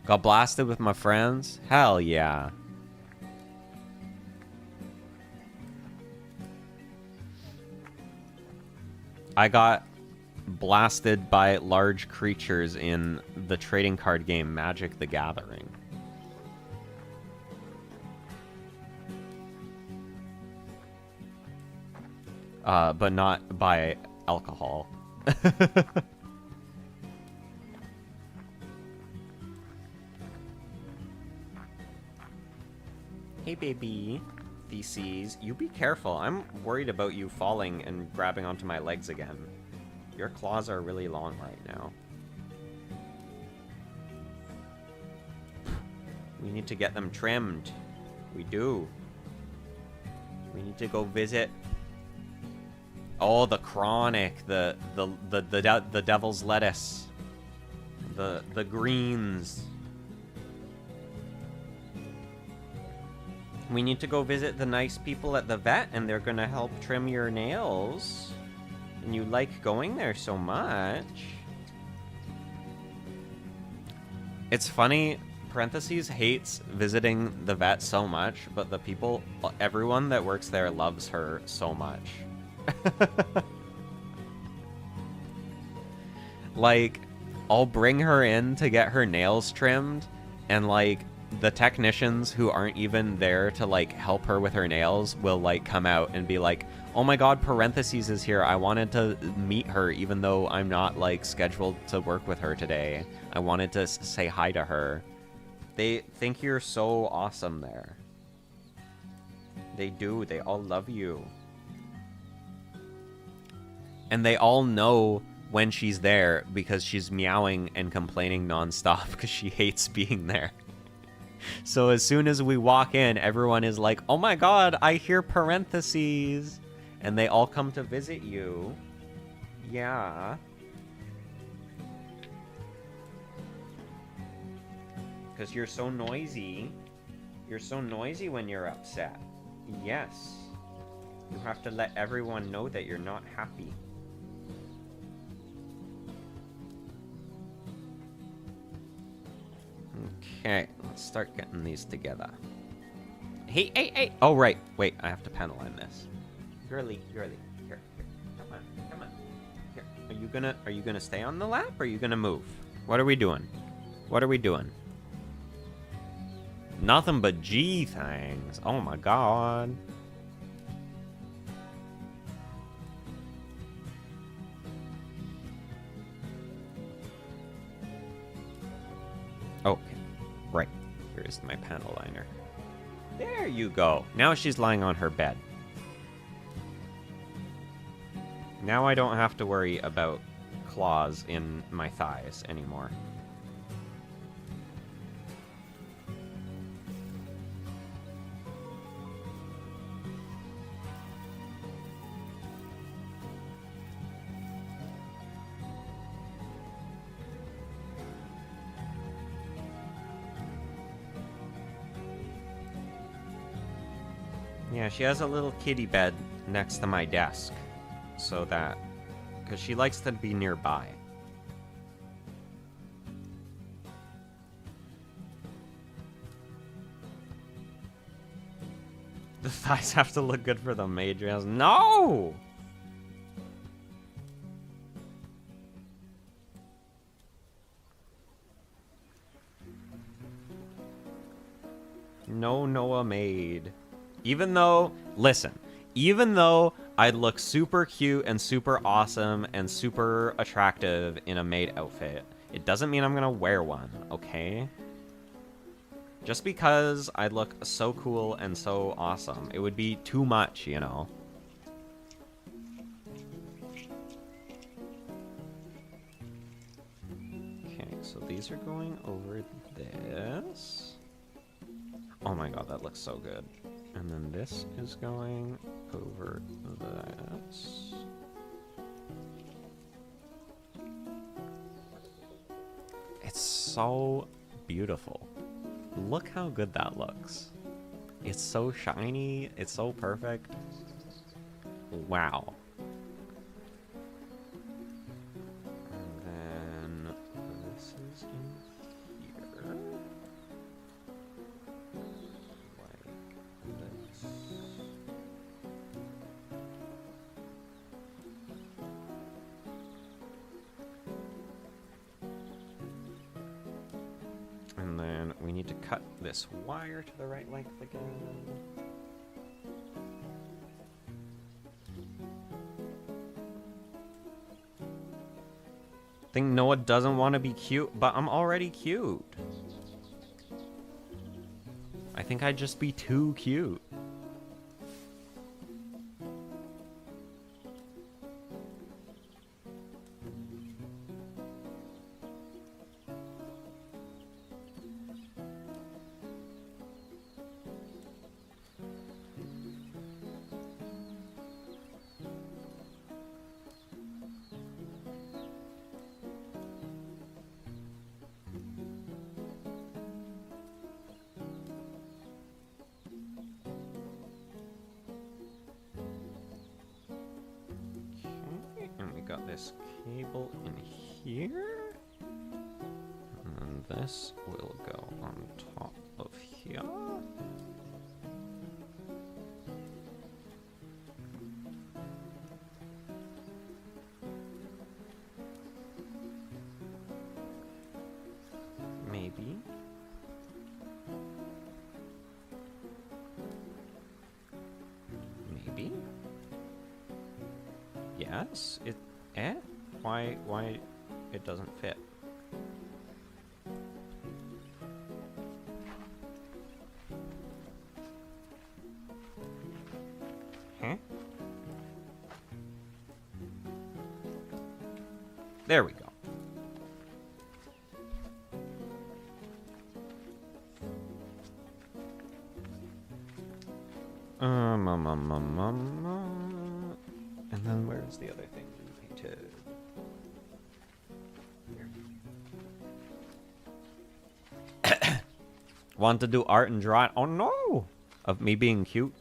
Got blasted with my friends? Hell yeah. I got blasted by large creatures in the trading card game Magic the Gathering. But not by alcohol. Hey, baby. Theses, you be careful. I'm worried about you falling and grabbing onto my legs again. Your claws are really long right now. We need to get them trimmed. We do. We need to go visit. Oh, the chronic, the devil's lettuce, the greens. We need to go visit the nice people at the vet, and they're gonna help trim your nails. And you like going there so much. It's funny, parentheses hates visiting the vet so much, but the people, everyone that works there loves her so much. Like, I'll bring her in to get her nails trimmed, and like the technicians who aren't even there to like help her with her nails will like come out and be like, oh my god, parentheses is here. I wanted to meet her even though I'm not like scheduled to work with her today. I wanted to say hi to her. They think you're so awesome there. They do. They all love you. And they all know when she's there because she's meowing and complaining nonstop because she hates being there. So as soon as we walk in, everyone is like, oh my god, I hear parentheses. And they all come to visit you. Yeah. Because you're so noisy. You're so noisy when you're upset. Yes. You have to let everyone know that you're not happy. Okay, let's start getting these together. Hey, hey, hey! Oh, right. Wait, I have to panel line this. Girly. Here. Come on. Here. Are you gonna stay on the lap or are you gonna move? What are we doing? Nothing but G things. Oh my god. Okay. Right. Here's my panel liner. There you go. Now she's lying on her bed. Now I don't have to worry about claws in my thighs anymore. Yeah, she has a little kitty bed next to my desk. So that... because she likes to be nearby. The thighs have to look good for the maid dress. No! No NoA maid. Even though, listen, even though I'd look super cute and super awesome and super attractive in a maid outfit, it doesn't mean I'm gonna wear one, okay? Just because I look so cool and so awesome, it would be too much, you know? Okay, so these are going over this. Oh my god, that looks so good. And then this is going over this. It's so beautiful. Look how good that looks. It's so shiny. It's so perfect. Wow. And then this is in here. And then we need to cut this wire to the right length again. I think NoA doesn't want to be cute, but I'm already cute. I think I'd just be too cute. Cable in here, and this will go on top of here. Maybe. Maybe. Yes, it... Eh? Why it doesn't fit? Huh? There we go. And then where's the other thing we painted? Want to do art and draw it? Oh no! Of me being cute.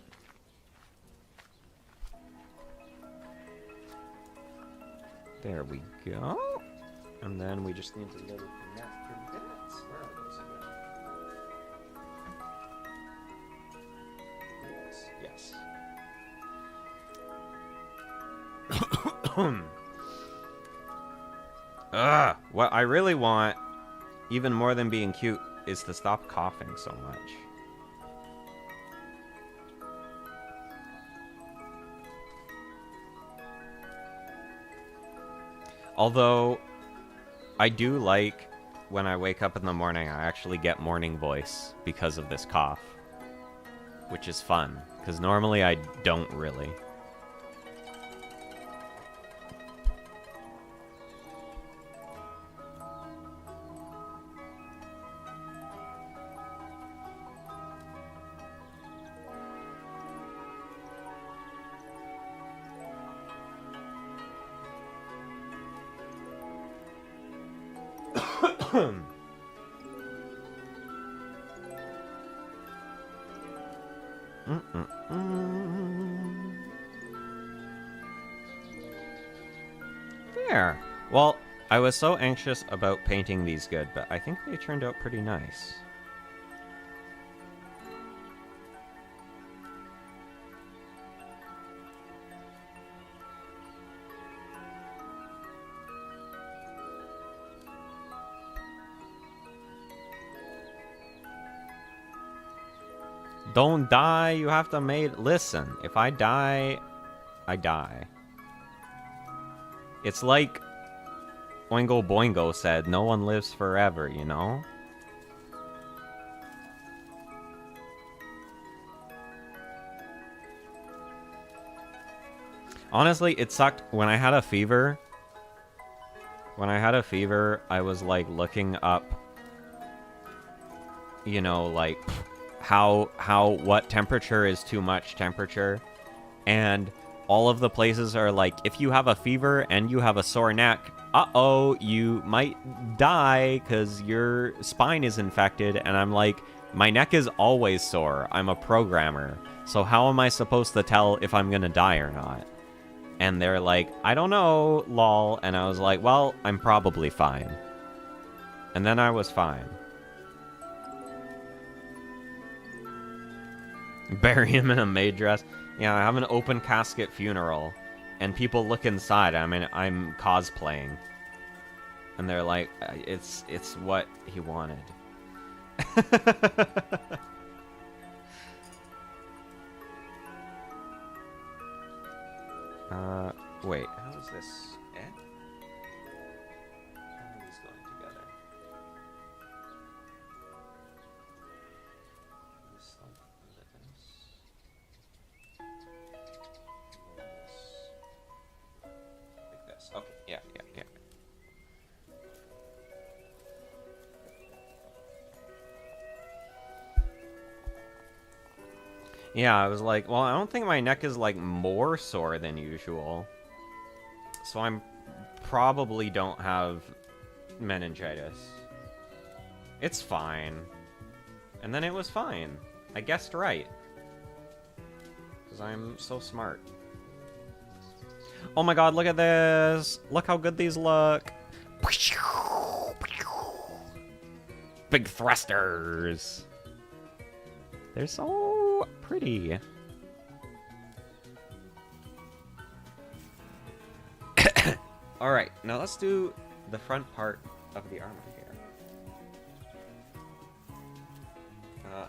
There we go. And then we just need to little connect for bits. Where are those again? Ugh. What I really want, even more than being cute, is to stop coughing so much. Although, I do like when I wake up in the morning, I actually get morning voice because of this cough. Which is fun, because normally I don't really. There. Well, I was so anxious about painting these good, but I think they turned out pretty nice. Don't die, you have to listen, if I die, I die. It's like Oingo Boingo said, no one lives forever, you know? Honestly, it sucked when I had a fever. When I had a fever, I was like looking up, you know, like what temperature is too much temperature. And all of the places are like, if you have a fever and you have a sore neck, uh-oh, you might die because your spine is infected. And I'm like, my neck is always sore. I'm a programmer. So how am I supposed to tell if I'm gonna die or not? And they're like, I don't know, lol. And I was like, well, I'm probably fine. And then I was fine. Bury him in a maid dress. Yeah, I have an open casket funeral. And people look inside. I mean, I'm cosplaying. And they're like, it's what he wanted. Wait, how is this? How are these going together? This like this. Okay, yeah. Yeah, I was like, well, I don't think my neck is like more sore than usual. So I'm probably don't have meningitis. It's fine. And then it was fine. I guessed right. Because I'm so smart. Oh my god, look at this! Look how good these look! Big thrusters! They're so pretty. Alright, now let's do the front part of the armor here.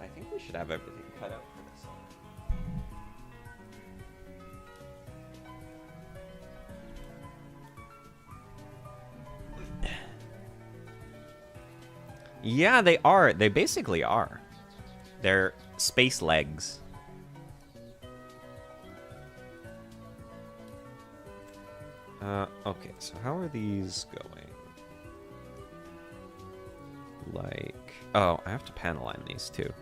I think we should have everything cut out for this one. Yeah, they are. They basically are. They're space legs. Okay, so how are these going? Like... Oh, I have to panel line these too.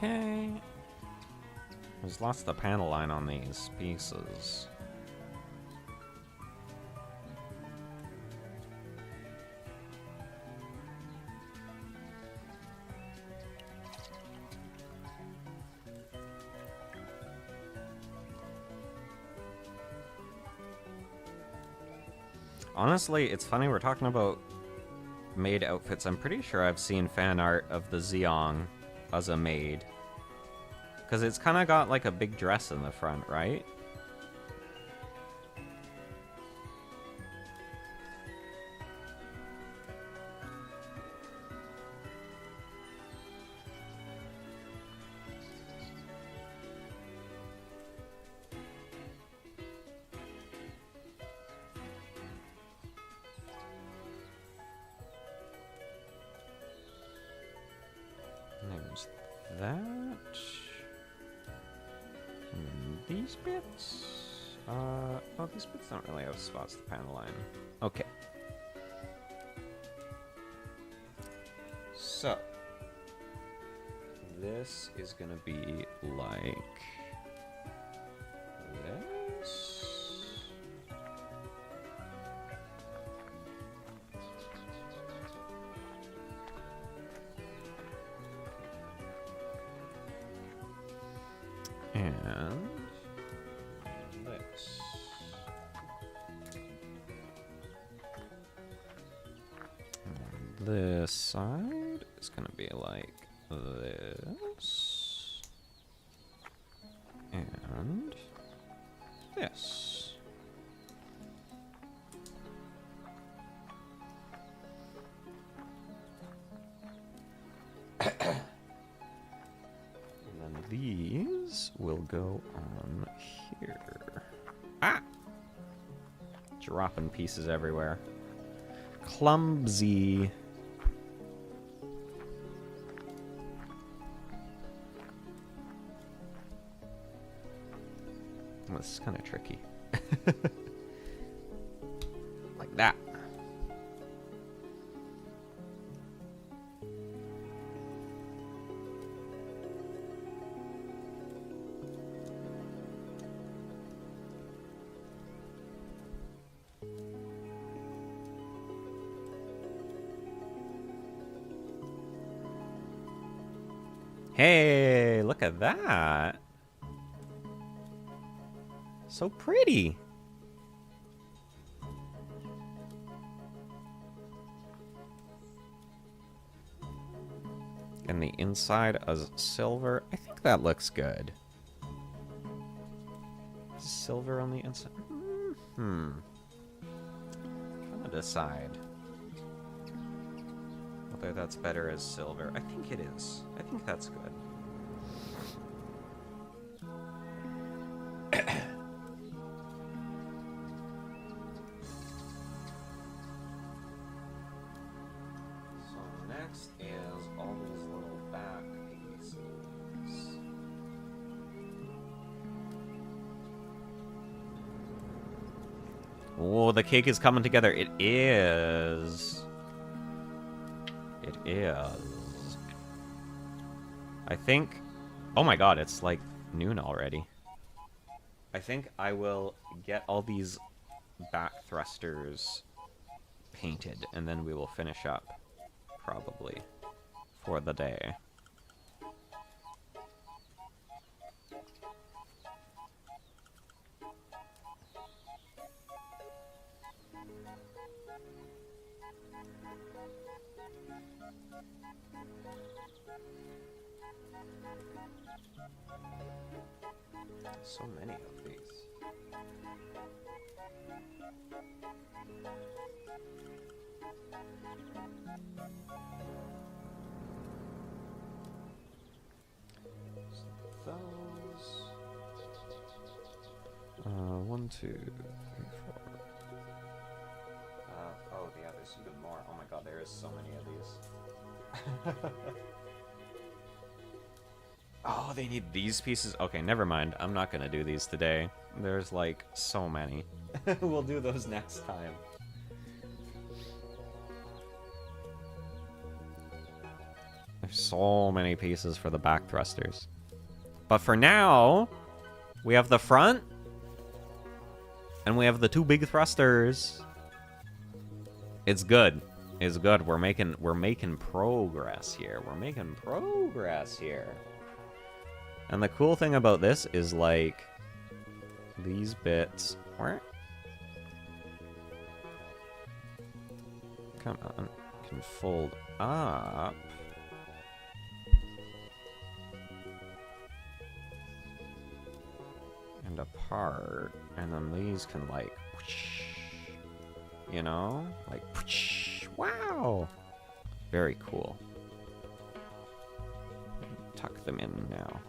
Okay. There's lots of panel line on these pieces. Honestly, it's funny we're talking about maid outfits. I'm pretty sure I've seen fan art of the Zeong as a maid. Because it's kind of got like a big dress in the front, right? There's that. And these bits. Oh, these bits don't really have spots to panel line. Okay. So, this is gonna be like this. And this. And this side is going to be like this. And this. These will go on here. Ah! Dropping pieces everywhere. Clumsy. Well, this is kind of tricky. Like that. Hey, look at that. So pretty. And the inside is silver. I think that looks good. Silver on the inside. Trying to decide whether that's better as silver. I think it is. I think that's good. So next is all these little back pieces. Oh, the cake is coming together. It is. It is. I think... Oh my god, it's like noon already. I think I will get all these back thrusters painted, and then we will finish up, probably, for the day. So many of these. Those. 1, 2, 3, 4. Oh yeah, there's even more. Oh my god, there is so many of these. Oh, they need these pieces? Okay, never mind. I'm not gonna do these today. There's like so many. We'll do those next time. I There's so many pieces for the back thrusters. But for now, we have the front. And we have the 2 big thrusters. It's good. It's good. We're making progress here. We're making progress here. And the cool thing about this is, like, these bits... Come on. Can fold up. And apart. And then these can, like... Whoosh, you know? Like, whoosh, wow! Very cool. Tuck them in now.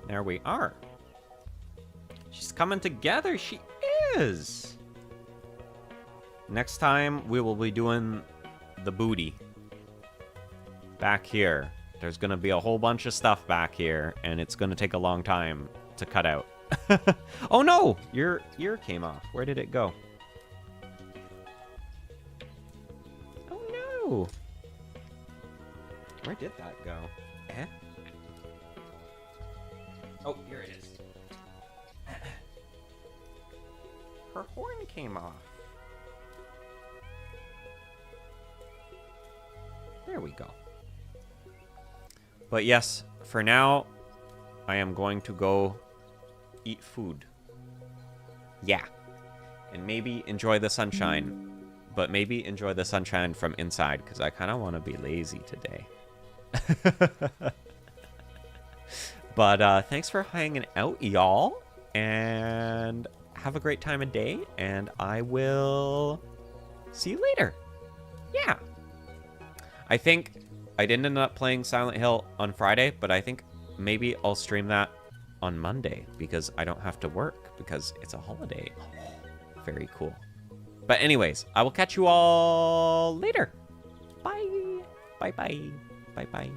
There we are. She's coming together. She is. Next time, we will be doing the booty. Back here. There's going to be a whole bunch of stuff back here, and it's going to take a long time to cut out. Oh, no! Your ear came off. Where did it go? Oh, no! Where did that go? Eh? Oh, here it is. Her horn came off. There we go. But yes, for now, I am going to go eat food. Yeah. And maybe enjoy the sunshine. But maybe enjoy the sunshine from inside, because I kind of want to be lazy today. But thanks for hanging out, y'all. And have a great time of day. And I will see you later. Yeah. I think I didn't end up playing Silent Hill on Friday, but I think maybe I'll stream that on Monday because I don't have to work because it's a holiday. Very cool. But anyways, I will catch you all later. Bye. Bye-bye. Bye-bye.